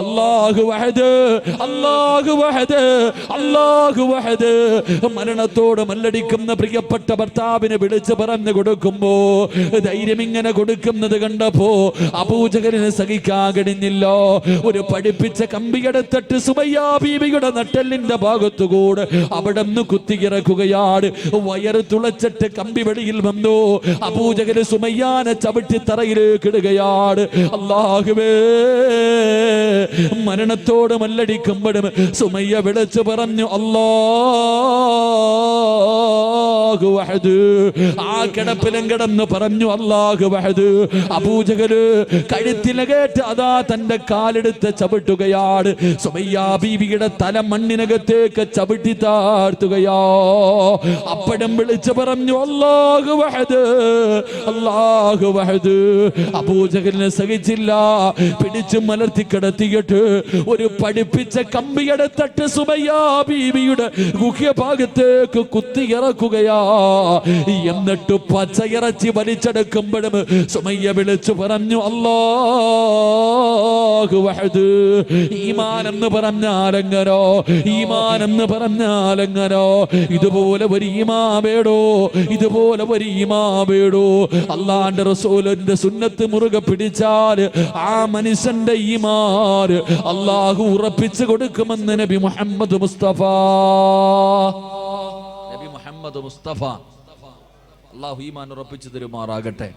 അല്ലാഹു വഹദ്, അല്ലാഹു വഹദ്, അല്ലാഹു വഹദ്. മരണത്തോട് മല്ലടിക്കുന്ന പ്രിയപ്പെട്ട ഭർത്താവിന് വിളിച്ച് പറഞ്ഞു കൊടുക്കുമ്പോ ധൈര്യം ഇങ്ങനെ കൊടുക്കുന്നത് കണ്ടപ്പോ അബൂജഹലിന് സഹിക്കാൻ കഴിഞ്ഞില്ലോ. ഒരു പഠിപ്പിച്ച കമ്പിയെടുത്തിട്ട് സുമയ്യ ബീവിയുടെ നട്ടെല്ലിന്റെ ഭാഗത്തുകൂടെ അവിടെ നിന്ന് കുത്തിയിറക്കുകയാണ്. വയറ് തുളച്ചിട്ട് കമ്പി വെളിയിൽ വന്നു. അബൂജഹൽ സുമയ്യാനെ ചവിട്ടി തറയിലേക്ക് ഇടുകയാണ്. അല്ലാഹുവേ, മരണത്തോട് മല്ലടിക്കുമ്പോഴും സുമയ്യ വിളിച്ചു പറഞ്ഞു, അല്ലാഹു വഹദ്. ആ കിടപ്പിലും കിടന്ന് പറഞ്ഞു, അല്ലാഹു വഹദ്. അബൂജഹല് കഴുത്തിലെ കേട്ട് അതാ തന്റെ കാലെടുത്ത് ചവിട്ടുകയാണ്. സുമയ്യ ബീവിയുടെ തല മണ്ണിനകത്തേക്ക് ചവിട്ടി താഴ്ത്തുകയോ. അപ്പഴും വിളിച്ചു പറഞ്ഞു, അല്ലാഹു വഹദ്, അല്ലാഹു വഹദ്. അബൂജഹലിനെ സഹിച്ചില്ല. പിടിച്ചു മലർത്തി കിടത്തിയിട്ട് ഒരു പഠിപ്പിച്ച കമ്പിയെടുത്തിട്ട് സുമയ്യ ബീവിയുടെ ഗുഹ്യഭാഗത്തേക്ക് കുത്തിയിറക്കുകയാ. എന്നിട്ട് പച്ചയിറച്ചി വലിച്ചെടുക്കുമ്പോഴും സുമയ്യ വിളിച്ചു പറഞ്ഞു, അല്ലാഹു വഹദ്. ഈമാൻ എന്ന് പറഞ്ഞാലെങ്ങനോ, ഈമാൻ എന്ന് പറഞ്ഞാലെങ്ങനോ. ഇതുപോലെ ഒരു ഈമാൻ വേടോ, ഇതുപോലെ ഒരു ഈമാൻ വേടോ. അള്ളാന്റെ റസൂലിന്റെ സുന്നത്ത് മുറുകെ പിടിച്ചാൽ ആ മനുഷ്യന്റെ ഈമാൻ അള്ളാഹു ഉറപ്പിച്ചു കൊടുക്കുമെന്ന് നബി മുഹമ്മദ് മുസ്തഫ. നബി മുഹമ്മദ് മുസ്തഫ. അള്ളാഹു ഈമാൻ ഉറപ്പിച്ചു തരുമാറാകട്ടെ.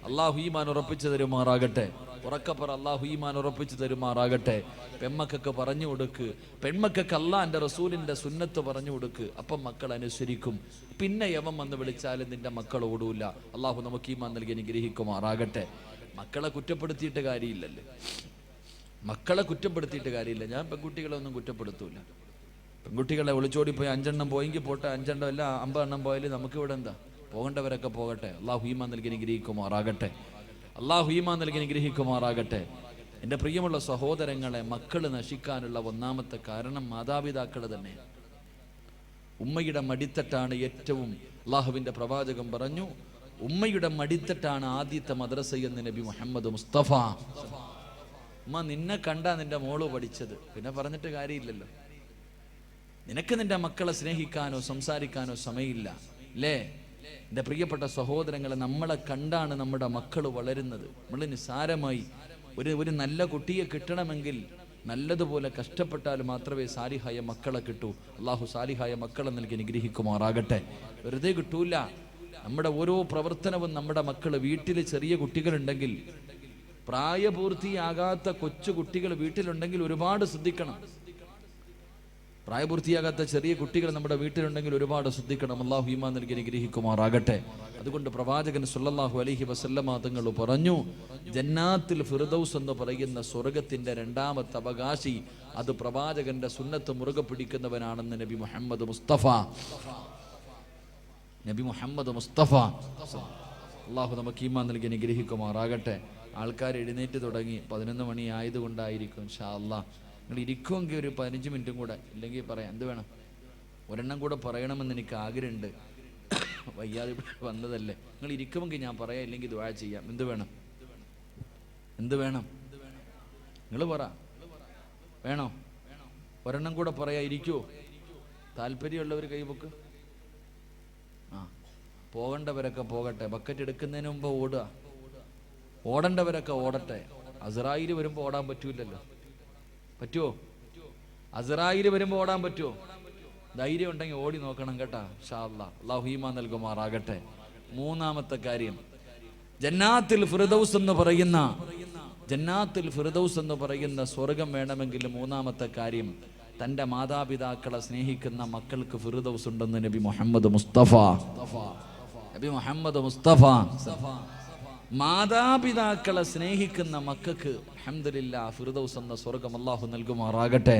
അള്ളാഹു ഈമാൻ ഉറപ്പിച്ചു തരുമാറാകട്ടെ. ഉറക്കപ്പറ അള്ളാഹു ഈമാൻ ഉറപ്പിച്ചു തരുമാറാകട്ടെ. പെൺമക്കൾക്ക് പറഞ്ഞു കൊടുക്ക്, പെൺമക്കൾക്ക് അള്ളാന്റെ റസൂലിന്റെ സുന്നത്ത് പറഞ്ഞു കൊടുക്ക്. അപ്പം മക്കൾ അനുസരിക്കും. പിന്നെ യവൻ വന്ന് വിളിച്ചാലും നിന്റെ മക്കൾ ഓടൂല. അള്ളാഹു നമുക്ക് ഈമാൻ നൽകി അനുഗ്രഹിക്കുമാറാകട്ടെ. മക്കളെ കുറ്റപ്പെടുത്തിയിട്ട് കാര്യമില്ലല്ലോ, മക്കളെ കുറ്റപ്പെടുത്തിയിട്ട് കാര്യമില്ല. ഞാൻ പെൺകുട്ടികളെ ഒന്നും കുറ്റപ്പെടുത്തൂല. പെൺകുട്ടികളെ ഒളിച്ചോടി പോയി 5 എണ്ണം പോയെങ്കിൽ പോട്ടെ, 5 എണ്ണം അല്ല 50 എണ്ണം പോയാലും നമുക്ക് ഇവിടെ എന്താ, പോകേണ്ടവരൊക്കെ പോകട്ടെ. അള്ളാഹു ഈമാൻ നൽകി അനുഗ്രഹിക്കുമാറാകട്ടെ. അള്ളാഹു ഈമാൻ നൽകി അനുഗ്രഹിക്കുമാറാകട്ടെ. എൻ്റെ പ്രിയമുള്ള സഹോദരങ്ങളെ, മക്കൾ നശിക്കാനുള്ള ഒന്നാമത്തെ കാരണം മാതാപിതാക്കൾ തന്നെ. ഉമ്മയുടെ മടിത്തട്ടാണ് ഏറ്റവും, അള്ളാഹുവിൻ്റെ പ്രവാചകൻ പറഞ്ഞു, ഉമ്മയുടെ മടിത്തട്ടാണ് ആദ്യത്തെ മദ്രസ എന്ന് നബി മുഹമ്മദ് മുസ്തഫ. ഉമ്മ നിന്നെ കണ്ടാ നിന്റെ മോള് പഠിച്ചത്, പിന്നെ പറഞ്ഞിട്ട് കാര്യമില്ലല്ലോ. നിനക്ക് നിന്റെ മക്കളെ സ്നേഹിക്കാനോ സംസാരിക്കാനോ സമയമില്ല അല്ലേ? എൻ്റെ പ്രിയപ്പെട്ട സഹോദരങ്ങളെ, നമ്മളെ കണ്ടാണ് നമ്മുടെ മക്കൾ വളരുന്നത്. നമ്മൾ നിസ്സാരമായി ഒരു നല്ല കുട്ടിയെ കിട്ടണമെങ്കിൽ നല്ലതുപോലെ കഷ്ടപ്പെട്ടാൽ മാത്രമേ സാലിഹായ മക്കളെ കിട്ടൂ. അള്ളാഹു സാലിഹായ മക്കളെ നൽകി അനുഗ്രഹിക്കുമാറാകട്ടെ. വെറുതെ കിട്ടൂല. നമ്മുടെ ഓരോ പ്രവർത്തനവും നമ്മുടെ മക്കൾ, വീട്ടിൽ ചെറിയ കുട്ടികളുണ്ടെങ്കിൽ, പ്രായപൂർത്തിയാകാത്ത കൊച്ചു കുട്ടികൾ വീട്ടിലുണ്ടെങ്കിൽ ഒരുപാട് ശ്രദ്ധിക്കണം. പ്രായപൂർത്തിയാകാത്ത ചെറിയ കുട്ടികൾ നമ്മുടെ വീട്ടിലുണ്ടെങ്കിൽ ഒരുപാട് ശ്രദ്ധിക്കണം. അല്ലാഹു ഈമാൻ നൽകി അനുഗ്രഹിക്കുമാറാകട്ടെ. അതുകൊണ്ട് പ്രവാചകൻ സല്ലല്ലാഹു അലൈഹി വസല്ലമ തങ്ങൾ പറഞ്ഞു, ജന്നാത്തുൽ ഫിർദൗസ് എന്ന് പറയുന്ന സ്വർഗത്തിന്റെ 2ാമത്തെ അവകാശി അത് പ്രവാചകന്റെ സുന്നത്ത് മുറുകെ പിടിക്കുന്നവനാണെന്ന് നബി മുഹമ്മദ് മുസ്തഫ. നബി മുഹമ്മദ് മുസ്തഫ. അള്ളാഹു നമുക്ക് ഈമാൻ നൽകി അനുഗ്രഹിക്കുമാറാകട്ടെ. ആൾക്കാർ എഴുന്നേറ്റ് തുടങ്ങി. 11 മണി ആയതുകൊണ്ടായിരിക്കും. ഇൻഷാ അല്ലാഹ് നിങ്ങൾ ഇരിക്കുമെങ്കിൽ ഒരു 15 മിനിറ്റും കൂടെ, ഇല്ലെങ്കിൽ പറയാം. എന്ത് വേണം? ഒരെണ്ണം കൂടെ പറയണമെന്ന് എനിക്ക് ആഗ്രഹമുണ്ട്. വയ്യാതെ വന്നതല്ലേ. നിങ്ങൾ ഇരിക്കുമെങ്കിൽ ഞാൻ പറയാം, ഇല്ലെങ്കിൽ ദുആ ചെയ്യാം. എന്ത് വേണം? എന്ത് വേണം? നിങ്ങൾ പറ. വേണോ? ഒരെണ്ണം കൂടെ പറയാ. ഇരിക്കുവോ? താല്പര്യമുള്ളവർ കൈപൊക്ക്. പോകേണ്ടവരൊക്കെ പോകട്ടെ. ബക്കറ്റ് എടുക്കുന്നതിന് മുമ്പ് ഓടുക. ഓടേണ്ടവരൊക്കെ ഓടട്ടെ. അസ്രായീൽ വരുമ്പോൾ ഓടാൻ പറ്റൂലല്ലോ. പറ്റുമോ? അസ്രായീൽ വരുമ്പോൾ ഓടാൻ പറ്റുമോ? ധൈര്യം ഉണ്ടെങ്കിൽ ഓടി നോക്കണം കേട്ടാ. ഇൻഷാ അല്ലാഹ്. അല്ലാഹു ഈമാൻ നൽകുമാറാകട്ടെ. 3ാമത്തെ കാര്യം, ജന്നാത്തുൽ ഫിർദൗസ് എന്ന് പറയുന്ന, ജന്നാത്തുൽ ഫിർദൗസ് എന്ന് പറയുന്ന സ്വർഗം വേണമെങ്കിൽ 3ാമത്തെ കാര്യം, തൻ്റെ മാതാപിതാക്കളെ സ്നേഹിക്കുന്ന മക്കൾക്ക് ഫിർദൗസ് ഉണ്ടെന്ന് നബി മുഹമ്മദ് മുസ്തഫ. നബി മുഹമ്മദ് മുസ്തഫ. മാതാപിതാക്കളെ സ്നേഹിക്കുന്ന മക്കൾക്ക് അൽഹംദുലില്ലാഹ് ഫിർദൗസ് എന്ന സ്വർഗം അല്ലാഹു നൽകുമാറാകട്ടെ.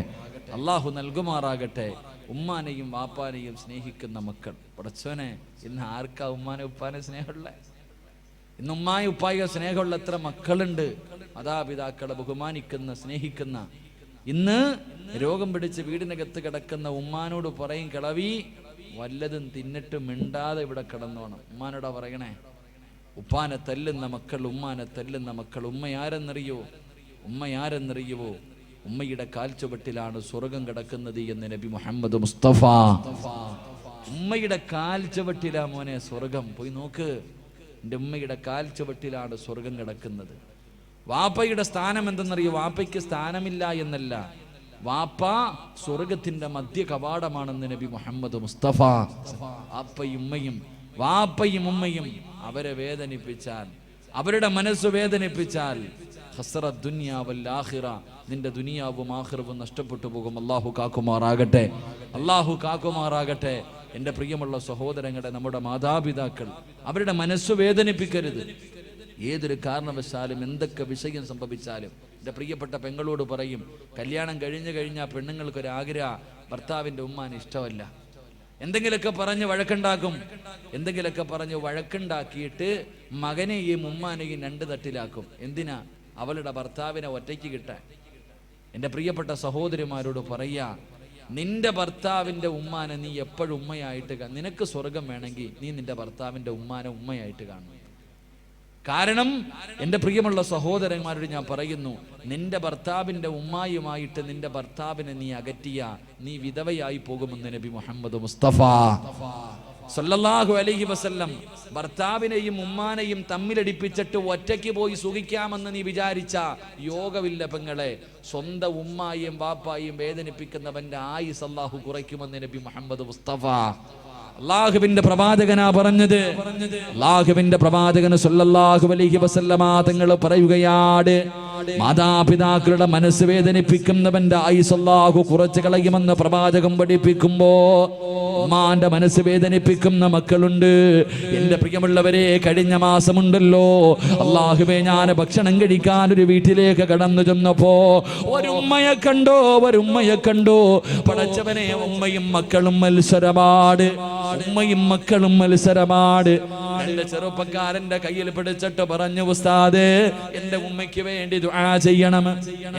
അല്ലാഹു നൽകുമാറാകട്ടെ. ഉമ്മാനെയും വാപ്പാനെയും സ്നേഹിക്കുന്ന മക്കൾ. പടച്ചോനെ, ഇന്ന് ആർക്കാ ഉമ്മാനെ ഉപ്പാനെ സ്നേഹമുള്ള? ഇന്ന് ഉമ്മായി ഉപ്പായ സ്നേഹമുള്ള എത്ര മക്കളുണ്ട്? മാതാപിതാക്കളെ ബഹുമാനിക്കുന്ന സ്നേഹിക്കുന്ന. ഇന്ന് രോഗം പിടിച്ച് വീടിനകത്ത് കിടക്കുന്ന ഉമ്മാനോട് പറയും, കിളവി വല്ലതും തിന്നിട്ട് മിണ്ടാതെ ഇവിടെ കിടന്നോണം. ഉമ്മാനോടാ പറയണേ. ഉപ്പാനെ തല്ലുന്ന മക്കൾ, ഉമ്മാനെ തല്ലുന്ന മക്കൾ. ഉമ്മയാരെന്നറിയോ? ഉമ്മയാരെന്നറിയുവോ? ഉമ്മയുടെ കാൽച്ചുവട്ടിലാണ് സ്വർഗം കിടക്കുന്നത് എന്ന് നബി മുഹമ്മദ് മുസ്തഫ. ഉമ്മയുടെ കാൽച്ചുവട്ടിലാ മോനെ സ്വർഗം. പോയി നോക്ക്. എൻ്റെ ഉമ്മയുടെ കാൽച്ചുവട്ടിലാണ് സ്വർഗം കിടക്കുന്നത്. വാപ്പയുടെ സ്ഥാനം എന്തെന്നറിയോ? വാപ്പയ്ക്ക് സ്ഥാനമില്ല എന്നല്ല, വാപ്പ സ്വർഗത്തിന്റെ മധ്യ കവാടമാണെന്ന് നബി മുഹമ്മദ് മുസ്തഫ. വാപ്പയും ഉമ്മയും അവരെ വേദനിപ്പിച്ചാൽ, അവരുടെ മനസ്സ് വേദനിപ്പിച്ചാൽ, ഖസ്റത് ദുനിയ വൽ ആഖിറ, നിന്റെ ദുനിയാവും ആഖിറവും നഷ്ടപ്പെട്ടു പോകും. അല്ലാഹു കാക്കുമാറാകട്ടെ. അല്ലാഹു കാക്കുമാറാകട്ടെ. എൻ്റെ പ്രിയമുള്ള സഹോദരങ്ങളെ, നമ്മുടെ മാതാപിതാക്കൾ, അവരുടെ മനസ്സ് വേദനിപ്പിക്കരുത്. ഏതൊരു കാരണവശാലും എന്തൊക്കെ വിഷയം സംഭവിച്ചാലും എൻ്റെ പ്രിയപ്പെട്ട പെങ്ങളോട് പറയും, കല്യാണം കഴിഞ്ഞാൽ പെണ്ണുങ്ങൾക്കൊരാഗ്രഹം, ഭർത്താവിൻ്റെ ഉമ്മാന് ഇഷ്ടമല്ല. എന്തെങ്കിലുമൊക്കെ പറഞ്ഞ് വഴക്കുണ്ടാക്കും. എന്തെങ്കിലുമൊക്കെ പറഞ്ഞ് വഴക്കുണ്ടാക്കിയിട്ട് മകനെയും ഉമ്മാനെയും 2 തട്ടിലാക്കും. എന്തിനാ? അവളുടെ ഭർത്താവിനെ ഒറ്റയ്ക്ക് കിട്ടാൻ. എൻ്റെ പ്രിയപ്പെട്ട സഹോദരിമാരോട് പറയാ, നിന്റെ ഭർത്താവിൻ്റെ ഉമ്മാനെ നീ എപ്പോഴും ഉമ്മയായിട്ട് നിനക്ക് സ്വർഗം വേണമെങ്കിൽ നീ നിന്റെ ഭർത്താവിൻ്റെ ഉമ്മാനെ ഉമ്മയായിട്ട് കാണണം. കാരണം എൻ്റെ പ്രിയമുള്ള സഹോദരന്മാരോട് ഞാൻ പറയുന്നു, നിന്റെ ഭർത്താവിൻ്റെ ഉമ്മായുമായിട്ട് നിന്റെ ഭർത്താവിനെ നീ അകറ്റിയ നീ വിധവയായി പോകുമെന്ന് നബി മുഹമ്മദ് മുസ്തഫ സല്ലല്ലാഹു അലൈഹി വസല്ലം. ഭർത്താവിനെയും ഉമ്മാനെയും തമ്മിലടിപ്പിച്ചിട്ട് ഒറ്റയ്ക്ക് പോയി സുഖിക്കാമെന്ന് നീ വിചാരിച്ച യോഗമില്ല പെങ്ങളെ. സ്വന്തം ഉമ്മായും വാപ്പായും വേദനിപ്പിക്കുന്നവന്റെ ആയുസ് അല്ലാഹു കുറയ്ക്കുമെന്ന് നബി മുഹമ്മദ് മുസ്തഫ. അള്ളാഹുവിന്റെ പ്രവാചകനാ പറഞ്ഞത്. അള്ളാഹുവിന്റെ പ്രവാചകന് സല്ലല്ലാഹു അലൈഹി വസല്ലമ തങ്ങൾ പറയുകയാണ്, മാതാപിതാക്കളുടെ മനസ്സ് വേദനിപ്പിക്കുന്നവന്റെ ആയുസ് അല്ലാഹു കുറച്ച് കളയുമെന്ന് പ്രവാചകൻ പഠിപ്പിക്കുമ്പോ, ഉമ്മാന്റെ മനസ്സ് വേദനിപ്പിക്കുന്ന മക്കളുണ്ട്. എന്റെ പ്രിയമുള്ളവരെ, കഴിഞ്ഞ മാസമുണ്ടല്ലോ, അള്ളാഹുവേ, ഞാൻ ഭക്ഷണം കഴിക്കാൻ ഒരു വീട്ടിലേക്ക് കടന്നു ചെന്നപ്പോ ഒരുമ്മയെ കണ്ടോ. പടച്ചവനെ, ഉമ്മയും മക്കളും മത്സരമാണ്. എന്റെ ചെറുപ്പക്കാരന്റെ കയ്യിൽ പിടിച്ചിട്ട് പറഞ്ഞു, ഉസ്താദ്, എന്റെ ഉമ്മയ്ക്ക് വേണ്ടി ദുആ ചെയ്യണം.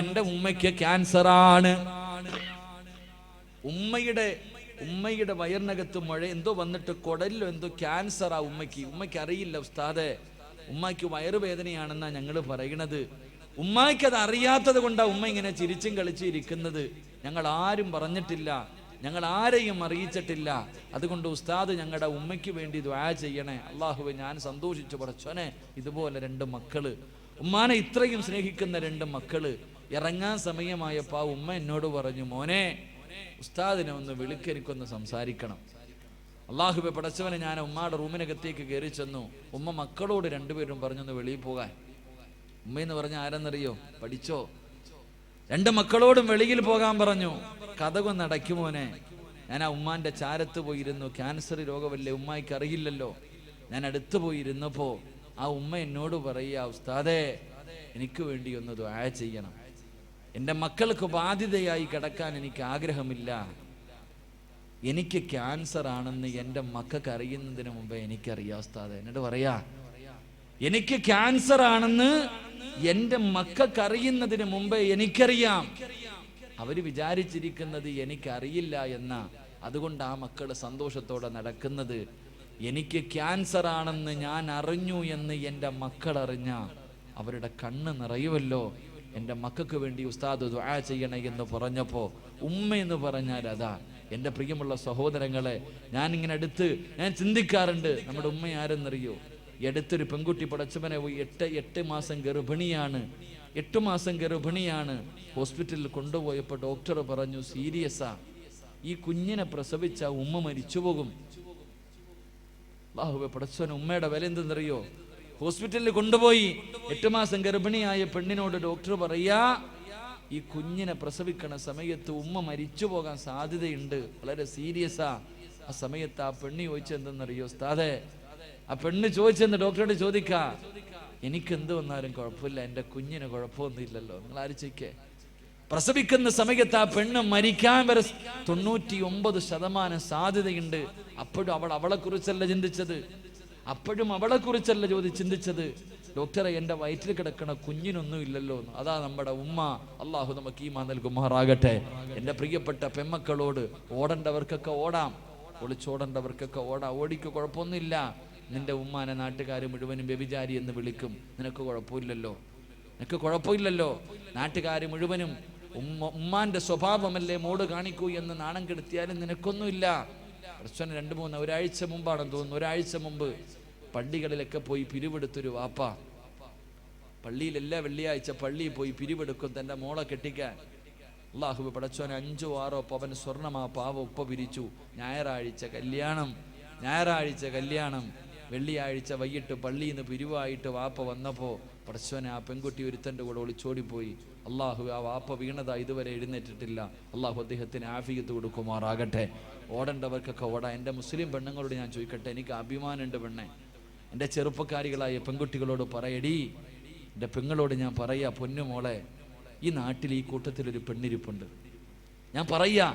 എന്റെ ഉമ്മയ്ക്ക് ക്യാൻസർ ആണ്. ഉമ്മയുടെ വയറിനകത്ത് മുഴ എന്തോ വന്നിട്ട് കുടലിലോ എന്തോ ക്യാൻസറാ ഉമ്മയ്ക്ക് അറിയില്ല ഉസ്താദെ. ഉമ്മയ്ക്ക് വയറുവേദനയാണെന്നാ ഞങ്ങൾ പറയണത്. ഉമ്മയ്ക്ക് അത് അറിയാത്തത് കൊണ്ടാ ഉമ്മ ഇങ്ങനെ ചിരിച്ചും കളിച്ചും ഇരിക്കുന്നത്. ഞങ്ങൾ ആരും പറഞ്ഞിട്ടില്ല, ഞങ്ങൾ ആരെയും അറിയിച്ചിട്ടില്ല. അതുകൊണ്ട് ഉസ്താദ് ഞങ്ങളുടെ ഉമ്മയ്ക്ക് വേണ്ടി ദുആ ചെയ്യണേ. അള്ളാഹുവേ, ഞാൻ സന്തോഷിച്ചു. പടച്ചോനെ, ഇതുപോലെ 2 മക്കള്, ഉമ്മാനെ ഇത്രയും സ്നേഹിക്കുന്ന 2 മക്കള്. ഇറങ്ങാൻ സമയമായപ്പോ ആ ഉമ്മ എന്നോട് പറഞ്ഞു, മോനെ, ഉസ്താദിനെ ഒന്ന് വിളിക്ക്, എനിക്കൊന്ന് സംസാരിക്കണം. അള്ളാഹുവേ, പടച്ചവനെ, ഞാൻ ഉമ്മയുടെ റൂമിനകത്തേക്ക് കയറി ചെന്നു. ഉമ്മ മക്കളോട് 2 പേരും പറഞ്ഞൊന്ന് വെളിയിൽ പോകാൻ. ഉമ്മയെന്ന് പറഞ്ഞ ആരെന്നറിയോ? പഠിച്ചോ? 2 മക്കളോടും വെളിയിൽ പോകാൻ പറഞ്ഞു. കഥകൊന്ന് അടയ്ക്കുമോനെ. ഞാൻ ആ ഉമ്മാന്റെ ചാരത്ത് പോയിരുന്നു. ക്യാൻസർ രോഗമല്ലേ, ഉമ്മായിക്ക് അറിയില്ലല്ലോ. ഞാൻ അടുത്ത് പോയിരുന്നപ്പോ ആ ഉമ്മ എന്നോട് പറയുക, ഉസ്താദേ, എനിക്ക് വേണ്ടി ഒന്ന് ദുആ ചെയ്യണം. എൻ്റെ മക്കൾക്ക് ബാധ്യതയായി കിടക്കാൻ എനിക്ക് ആഗ്രഹമില്ല. എനിക്ക് ക്യാൻസർ ആണെന്ന് എൻ്റെ മക്കൾക്ക് അറിയുന്നതിന് മുമ്പേ എനിക്കറിയാം ഉസ്താദേ. എന്നിട്ട് പറയാ, എനിക്ക് ക്യാൻസർ ആണെന്ന് എൻ്റെ മക്കൾക്ക് അറിയുന്നതിന് മുമ്പേ എനിക്കറിയാം. അവര് വിചാരിച്ചിരിക്കുന്നത് എനിക്കറിയില്ല എന്നാ. അതുകൊണ്ട് ആ മക്കള് സന്തോഷത്തോടെ നടക്കുന്നത്. എനിക്ക് ക്യാൻസർ ആണെന്ന് ഞാൻ അറിഞ്ഞു എന്ന് എൻ്റെ മക്കൾ അറിഞ്ഞ അവരുടെ കണ്ണ് നിറയുമല്ലോ. എൻ്റെ മക്കൾക്ക് വേണ്ടി ഉസ്താദ് ദുആ ചെയ്യണേ എന്ന് പറഞ്ഞപ്പോൾ ഉമ്മ എന്ന് പറഞ്ഞാൽ അതാ. എൻ്റെ പ്രിയമുള്ള സഹോദരങ്ങളെ, ഞാൻ ചിന്തിക്കാറുണ്ട്, നമ്മുടെ ഉമ്മ ആരെന്നറിയോ? അടുത്തൊരു പെൺകുട്ടി പടച്ചവനെ 8 മാസം ഗർഭിണിയാണ്. 8 മാസം ഗർഭിണിയാണ്. ഹോസ്പിറ്റലിൽ കൊണ്ടുപോയപ്പോൾ ഡോക്ടർ പറഞ്ഞു, സീരിയസാ, ഈ കുഞ്ഞിനെ പ്രസവിച്ച ഉമ്മ മരിച്ചു പോകും. അല്ലാഹുവേ, പടച്ചവനെ, ഉമ്മയുടെ വില എന്തെന്നറിയോ? ഹോസ്പിറ്റലിൽ കൊണ്ടുപോയി 8 മാസം ഗർഭിണിയായ പെണ്ണിനോട് ഡോക്ടർ പറയാ, ഈ കുഞ്ഞിനെ പ്രസവിക്കണ സമയത്ത് ഉമ്മ മരിച്ചു പോകാൻ സാധ്യതയുണ്ട്, വളരെ സീരിയസാ. ആ സമയത്ത് ആ പെണ്ണ് ചോദിച്ചെന്തെന്നറിയോ ഉസ്താദേ? ആ പെണ്ണ് ചോദിച്ചെന്ന് ഡോക്ടറോട് ചോദിക്ക, എനിക്കെന്ത് വന്നാലും കുഴപ്പമില്ല, എൻ്റെ കുഞ്ഞിന് കുഴപ്പമൊന്നുമില്ലല്ലോ. നിങ്ങൾ ആലോചിക്കേ, പ്രസവിക്കുന്ന സമയത്ത് ആ പെണ്ണ് മരിക്കാൻ വരെ 99% സാധ്യതയുണ്ട്. അപ്പോഴും അവളെ കുറിച്ചല്ല ചിന്തിച്ചത്. ചിന്തിച്ചത് ഡോക്ടറെ, എൻ്റെ വയറ്റിൽ കിടക്കണ കുഞ്ഞിനൊന്നും ഇല്ലല്ലോ. അതാ നമ്മുടെ ഉമ്മ. അള്ളാഹു നമുക്ക് ഈമാൻ നൽകുമാറാകട്ടെ. എൻ്റെ പ്രിയപ്പെട്ട പെമ്മക്കളോട്, ഓടേണ്ടവർക്കൊക്കെ ഓടാം, ഒളിച്ചോടേണ്ടവർക്കൊക്കെ ഓടാം. ഓടിക്ക് കുഴപ്പമൊന്നുമില്ല. നിന്റെ ഉമ്മാനെ നാട്ടുകാർ മുഴുവനും വ്യഭിചാരി എന്ന് വിളിക്കും, നിനക്ക് കുഴപ്പമില്ലല്ലോ. നാട്ടുകാർ മുഴുവനും ഉമ്മാന്റെ സ്വഭാവമല്ലേ മോട് കാണിക്കൂ എന്ന് നാണം കെടുത്തിയാലും നിനക്കൊന്നുമില്ല. പ്രശ്നം 2-3 ഒരാഴ്ച മുമ്പാണെന്ന് തോന്നുന്നു. ഒരാഴ്ച മുമ്പ് പള്ളികളിലൊക്കെ പോയി പിരിവെടുത്തൊരു വാപ്പ. പള്ളിയിൽ എല്ലാ വെള്ളിയാഴ്ച പള്ളിയിൽ പോയി പിരിവെടുക്കും തൻ്റെ മോളെ കെട്ടിക്കാൻ. അല്ലാഹു പടച്ചോനെ 5-6 പവൻ സ്വർണം ആ പാവ ഉപ്പ പിരിച്ചു. ഞായറാഴ്ച കല്യാണം. വെള്ളിയാഴ്ച വൈകിട്ട് പള്ളിയിൽ നിന്ന് പിരിവായിട്ട് വാപ്പ വന്നപ്പോൾ പടച്ചോനെ, ആ പെൺകുട്ടി ഒരുത്തൻ്റെ കൂടെ ഒളിച്ചോടിപ്പോയി. അള്ളാഹു, ആ വാപ്പ വീണതാ ഇതുവരെ എഴുന്നേറ്റിട്ടില്ല. അള്ളാഹു അദ്ദേഹത്തിന് ആഫിയത്ത് കൊടുക്കുമാറാകട്ടെ. ഓടേണ്ടവർക്കൊക്കെ ഓടാ. എൻ്റെ മുസ്ലിം പെണ്ണുങ്ങളോട് ഞാൻ ചോദിക്കട്ടെ, എനിക്ക് അഭിമാനമുണ്ട് പെണ്ണെ. എൻ്റെ ചെറുപ്പക്കാരികളായ പെൺകുട്ടികളോട് പറയടി, എൻ്റെ പെങ്ങളോട് ഞാൻ പറയാ, പൊന്നുമോളെ, ഈ നാട്ടിൽ ഈ കൂട്ടത്തിലൊരു പെണ്ണിരിപ്പുണ്ട്. ഞാൻ പറയാ,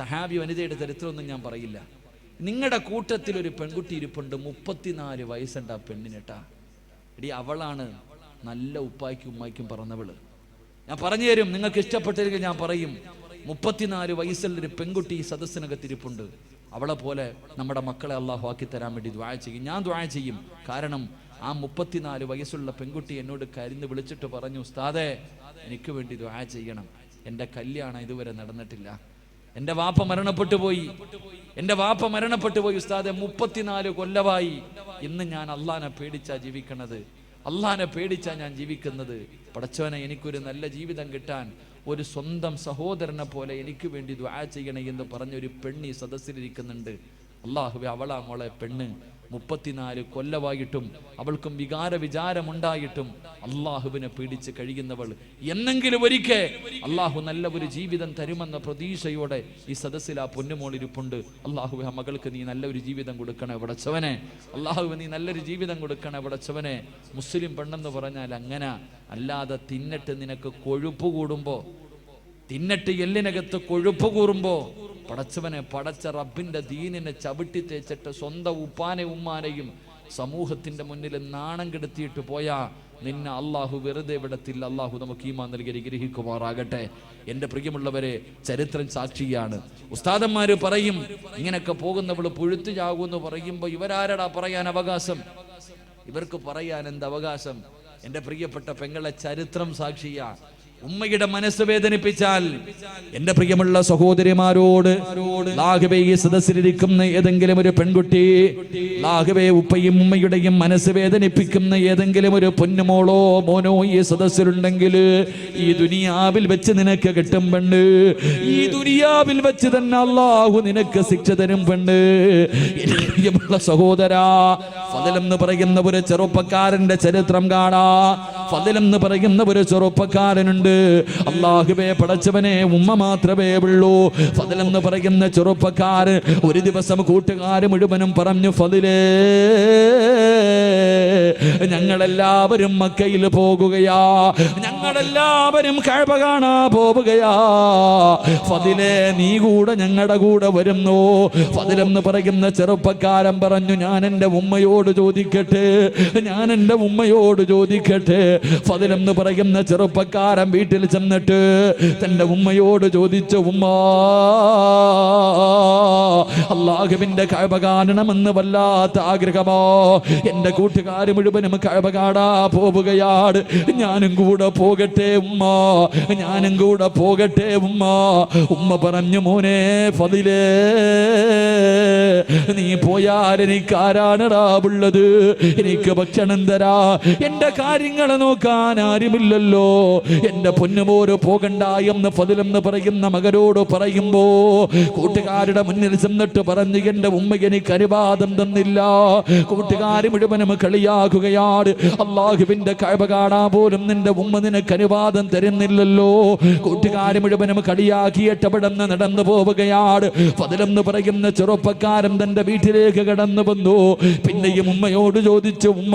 സഹാബി വനിതയുടെ ചരിത്രമൊന്നും ഞാൻ പറയില്ല. നിങ്ങളുടെ കൂട്ടത്തിൽ ഒരു പെൺകുട്ടി ഇരിപ്പുണ്ട്, 34 വയസ്സുണ്ട് ആ പെണ്ണിനെട്ടാ. എടി, അവളാണ് നല്ല ഉപ്പായ്ക്കും ഉമ്മായ്ക്കും പറഞ്ഞവള്. ഞാൻ പറഞ്ഞു തരും, നിങ്ങൾക്ക് ഇഷ്ടപ്പെട്ടില്ലെങ്കിൽ ഞാൻ പറയും. 34 വയസ്സുള്ളൊരു പെൺകുട്ടി ഈ സദസ്സിനകത്തിരിപ്പുണ്ട്. അവളെ പോലെ നമ്മുടെ മക്കളെ അള്ളാഹു ആക്കി തരാൻ വേണ്ടി ദുആ ചെയ്യും. ഞാൻ ദുആ ചെയ്യും. കാരണം ആ 34 വയസ്സുള്ള പെൺകുട്ടി എന്നോട് കരുന്ന് വിളിച്ചിട്ട് പറഞ്ഞു, ഉസ്താദേ, എനിക്ക് വേണ്ടി ദുആ ചെയ്യണം. എൻ്റെ കല്യാണം ഇതുവരെ നടന്നിട്ടില്ല. എൻ്റെ വാപ്പ മരണപ്പെട്ടു പോയി ഉസ്താദെ. 34 കൊല്ലമായി. ഇന്ന് ഞാൻ അള്ളാനെ പേടിച്ചാ ഞാൻ ജീവിക്കുന്നത്. പടച്ചവനെ, എനിക്കൊരു നല്ല ജീവിതം കിട്ടാൻ ഒരു സ്വന്തം സഹോദരനെ പോലെ എനിക്ക് വേണ്ടി ദുആ ചെയ്യണേ എന്ന് പറഞ്ഞൊരു പെണ്ണി സദസ്സിലിരിക്കുന്നുണ്ട്. അള്ളാഹുവേ, അവളാ മോളെ പെണ്ണ് 34 കൊല്ലമായിട്ടും അവൾക്കും വിചാരമുണ്ടായിട്ടും അള്ളാഹുവിനെ പീഡിച്ച് കഴിയുന്നവൾ എന്നെങ്കിലും ഒരിക്കൽ അള്ളാഹു നല്ല ഒരു ജീവിതം തരുമെന്ന പ്രതീക്ഷയോടെ ഈ സദസ്സിൽ ആ പൊന്നുമോളിരിപ്പുണ്ട്. അള്ളാഹുവേ, ആ മകൾക്ക് നീ നല്ലൊരു ജീവിതം കൊടുക്കണേ പടച്ചവനെ. അള്ളാഹുവേ, നീ നല്ലൊരു ജീവിതം കൊടുക്കണേ പടച്ചവനെ. മുസ്ലിം പെണ്ണെന്ന് പറഞ്ഞാൽ അങ്ങനെ, അല്ലാതെ തിന്നിട്ട് നിനക്ക് കൊഴുപ്പ് കൂടുമ്പോ, തിന്നിട്ട് എല്ലിനകത്ത് കൊഴുപ്പ് കൂറുമ്പോ പടച്ചവനെ, പടച്ച റബ്ബിന്റെ ദീനിനെ ചവിട്ടി തേച്ചിട്ട് സ്വന്തം ഉപ്പാനെ ഉമ്മാനെയും സമൂഹത്തിന്റെ മുന്നിൽ നാണം കെടുത്തിയിട്ട് പോയാ നിന്നെ അള്ളാഹു വെറുതെ വിടത്തില്ല. അള്ളാഹു നമുക്ക് ഈമാൻ നൽകി അനുഗ്രഹിക്കുമാറാകട്ടെ. എൻ്റെ പ്രിയമുള്ളവരെ, ചരിത്രം സാക്ഷിയാണ്. ഉസ്താദന്മാര് പറയും ഇങ്ങനെയൊക്കെ പോകുന്നവള് പുഴുത്തു ചാകുമെന്ന് പറയുമ്പോ ഇവരാരടാ പറയാൻ അവകാശം? ഇവർക്ക് പറയാൻ എന്ത് അവകാശം? എൻ്റെ പ്രിയപ്പെട്ട പെങ്ങളെ, ചരിത്രം സാക്ഷിയാ. ഉമ്മയുടെ മനസ്സ് വേദനിപ്പിച്ചാൽ എന്റെ പ്രിയമുള്ള സഹോദരിമാരോട്, ലാഹുവേ, ഈ സദസ്സിലിരിക്കുന്ന ഏതെങ്കിലും ഒരു പെൺകുട്ടി, ലാഹുവേ, ഉപ്പയും ഉമ്മയുടെയും മനസ്സ് വേദനിപ്പിക്കുന്ന ഏതെങ്കിലും ഒരു പൊന്നുമോളോ മോനോ ഈ സദസ്സിലുണ്ടെങ്കിൽ ഈ ദുനിയാവിൽ വെച്ച് നിനക്ക് കിട്ടും പെണ്ണ്. ഈ ദുനിയാവിൽ വെച്ച് തന്നെ അല്ലാഹു നിനക്ക് ശിക്ഷ തരും പെണ്ണ്. എന്റെ പ്രിയമുള്ള സഹോദരാ, ഫദൽ എന്ന് പറയുന്ന ഒരു ചെറുപ്പക്കാരന്റെ ചരിത്രം കാണാ. ഫദൽ എന്ന് പറയുന്ന ഒരു ചെറുപ്പക്കാരനുണ്ട്. അല്ലാഹുവേ, പടച്ചവനെ, ഉമ്മ മാത്രമേ ഉള്ളൂ. ഫദൽ എന്ന് പറയുന്ന ചെറുപ്പക്കാരൻ ഒരു ദിവസം കൂട്ടുകാർ മുഴുവനും പറഞ്ഞു, ഫദലേ, ഞങ്ങളെല്ലാവരും മക്കയിൽ പോകുകയാ, ഞങ്ങളെല്ലാവരും കഅബ കാണാ പോവുകയാ. ഫദലേ, നീ കൂടെ ഞങ്ങളുടെ കൂടെ വരുന്നു? ഫദൽ എന്ന് പറയുന്ന ചെറുപ്പക്കാരൻ പറഞ്ഞു, ഞാൻ എൻ്റെ ഉമ്മയോട് ചോദിക്കട്ടെ, ഞാൻ എൻ്റെ ഉമ്മയോട് ചോദിക്കട്ടെ. ഫദൽ എന്ന് പറയുന്ന ചെറുപ്പക്കാരൻ വീട്ടിൽ ചെന്നിട്ട് തന്റെ ഉമ്മയോട് ചോദിച്ചു, ഉമ്മ, അല്ലാഹുവിന്റെ കഅബ കാണണമെന്ന് വല്ലാത്ത ആഗ്രഹമോ, എന്റെ കൂട്ടുകാർ മുഴുവനും കഅബ കാണാ പോവുകയാണ്, ഞാനും കൂടെ പോകട്ടെ ഉമ്മ, ഞാനും കൂടെ പോകട്ടെ ഉമ്മ. ഉമ്മ പറഞ്ഞു, മോനെ ഫദിലേ, നീ പോയാൽ എനിക്ക് ആരാണടാ ഉള്ളത്? എനിക്ക് ഭക്ഷണം തരാ, എന്റെ കാര്യങ്ങൾ നോക്കാൻ ആരുമില്ലല്ലോ. എന്റെ പൊന്നുമോര് പോകണ്ട എന്ന് ഫദൽ എന്ന് പറയുന്ന മകനോട് പറയുമ്പോ കൂട്ടുകാരുടെ മുന്നിൽ ചെന്നിട്ട് പറഞ്ഞു, എന്റെ ഉമ്മ എനിക്ക് അനുവാദം തന്നില്ല. കൂട്ടുകാർ മുഴുവനും കളിയാക്കുകയാണ്. അല്ലാഹുവിന്റെ കഅബ കാണാൻ പോലും നിന്റെ ഉമ്മ നിനക്ക് അനുവാദം തരുന്നില്ലല്ലോ. കൂട്ടുകാർ മുഴുവനും കളിയാക്കിയിട്ട് അവിടെ നിന്ന് നടന്നു പോവുകയാണ്. ഫദൽ എന്ന് പറയുന്ന ചെറുപ്പക്കാരൻ തന്റെ വീട്ടിലേക്ക് കടന്നു വന്നു. പിന്നെയും ഉമ്മയോട് ചോദിച്ചു, ഉമ്മ,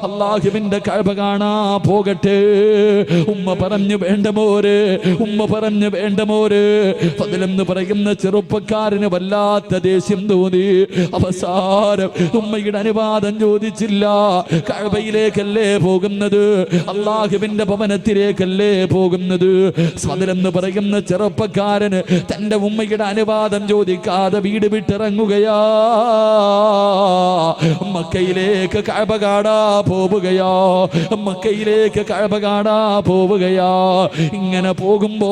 അല്ലാഹുവിന്റെ കഅബ കാണാ പോകട്ടെ? ഉമ്മ പറഞ്ഞു, വേണ്ട മോര്, ഉമ്മ പറഞ്ഞു, വേണ്ട മോര്. ഫദൽ എന്ന് പറയുന്ന ചെറുപ്പക്കാരന് വല്ലാത്ത ദേഷ്യം തോന്നി. അവസാനം ഉമ്മയുടെ അനുവാദം ചോദിച്ചില്ല. കഅബയിലേക്കല്ലേ പോകുന്നത്, അല്ലാഹുവിന്റെ ഭവനത്തിലേക്കല്ലേ പോകുന്നത്. ഫദൽ എന്ന് പറയുന്ന ചെറുപ്പക്കാരന് തന്റെ ഉമ്മയുടെ അനുവാദം ചോദിക്കാതെ വീട് വിട്ടിറങ്ങുകയാ. മക്കയിലേക്ക് കഅബ കാണാ പോവുകയാ, മക്കയിലേക്ക് കഅബ കാണാ പോവുകയാ. ഇങ്ങനെ പോകുമ്പോ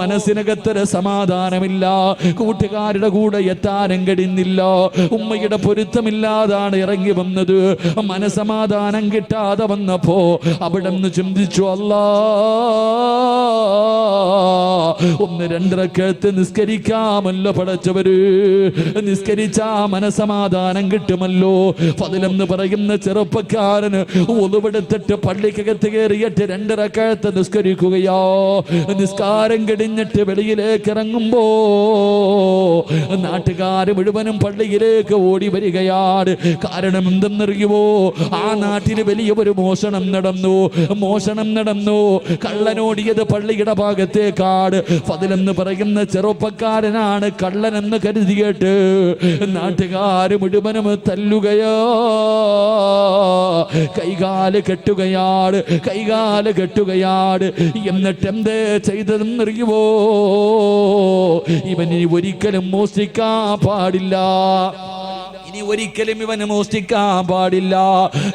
മനസ്സിനകത്തൊരു സമാധാനമില്ല. കൂട്ടുകാരുടെ കൂടെ എത്താനും കഴിയുന്നില്ല. ഉമ്മയുടെ പൊരുത്തമില്ലാതാണ് ഇറങ്ങി വന്നത്. മനസമാധാനം കിട്ടാതെ വന്നപ്പോ അവിടെ നിന്ന് ചിന്തിച്ചു, അല്ലാ, ഒന്ന് രണ്ടരക്കത്ത് നിസ്കരിക്കാമല്ലോ പടച്ചവര്, നിസ്കരിച്ചാ മനസമാധാനം കിട്ടുമല്ലോ. ഫദൽ എന്ന് പറയുന്ന ചെറുപ്പക്കാരന് ഒളിവെടുത്തിട്ട് പള്ളിക്കകത്ത് കയറിയിട്ട് രണ്ടരക്കത്ത് നിസ്കരിക്കുകയോ. നിസ്കാരം കഴിഞ്ഞിട്ട് വെളിയിലേക്ക് ഇറങ്ങുമ്പോ നാട്ടുകാര് മുഴുവനും പള്ളിയിലേക്ക് ഓടി വരികയാണ്. കാരണം എന്തെന്നറിയുമോ? ആ നാട്ടില് വലിയ ഒരു മോഷണം നടന്നു. കള്ളനോടിയത് പള്ളിയുടെ ഭാഗത്തേക്കാട്. ഫദൽ എന്ന് പറയുന്ന ചെറുപ്പക്കാരനാണ് കള്ളനെന്ന് കരുതിയിട്ട് നാട്ടുകാര് മുഴുവനും തല്ലുകയോ, കൈകാല് കെട്ടുകയാണ്. എന്നിട്ട് എന്തേ ചെയ്തതെന്നറിയുമോ? ഇവന് ഒരിക്കലും മോഷ്ടിക്കാൻ പാടില്ല. ഇനി ഒരിക്കലും ഇവന് മോഷ്ടിക്കാൻ പാടില്ല.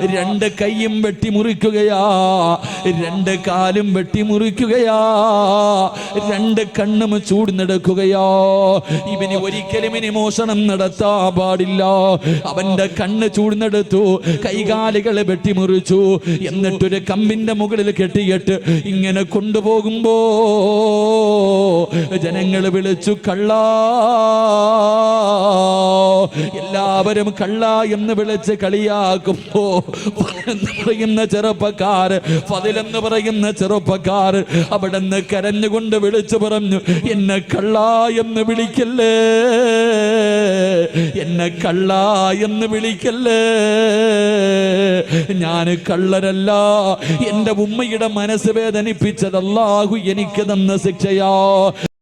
2 കൈയും വെട്ടി മുറിക്കുകയാ, 2 കാലും വെട്ടി മുറിക്കുകയാ, 2 കണ്ണും ചൂടുന്നെടുക്കുകയോ. ഇവന് ഒരിക്കലും ഇനി മോഷണം നടത്താൻ പാടില്ല. അവന്റെ കണ്ണ് ചൂടുന്നെടുത്തു, കൈകാലുകളെ വെട്ടിമുറിച്ചു, എന്നിട്ടൊരു കമ്പിന്റെ മുകളിൽ കെട്ടിയിട്ട് ഇങ്ങനെ കൊണ്ടുപോകുമ്പോ ജനങ്ങൾ വിളിച്ചു കള്ളാ. എല്ലാവരും കള്ള എന്ന് വിളിച്ച് കളിയാക്കുമ്പോ എന്ന് പറയുന്ന ചെറുപ്പക്കാർ, ഫദിലെന്ന് പറയുന്ന ചെറുപ്പക്കാർ അവിടെ നിന്ന് കരഞ്ഞുകൊണ്ട് വിളിച്ചു പറഞ്ഞു, എന്നെ കള്ള എന്ന് വിളിക്കല്ലേ, എന്നെ കള്ള എന്ന് വിളിക്കല്ലേ, ഞാൻ കള്ളരല്ല. എന്റെ ഉമ്മയുടെ മനസ്സ് വേദനിപ്പിച്ചത് അല്ലാഹു എനിക്ക് തന്ന ശിക്ഷയാ.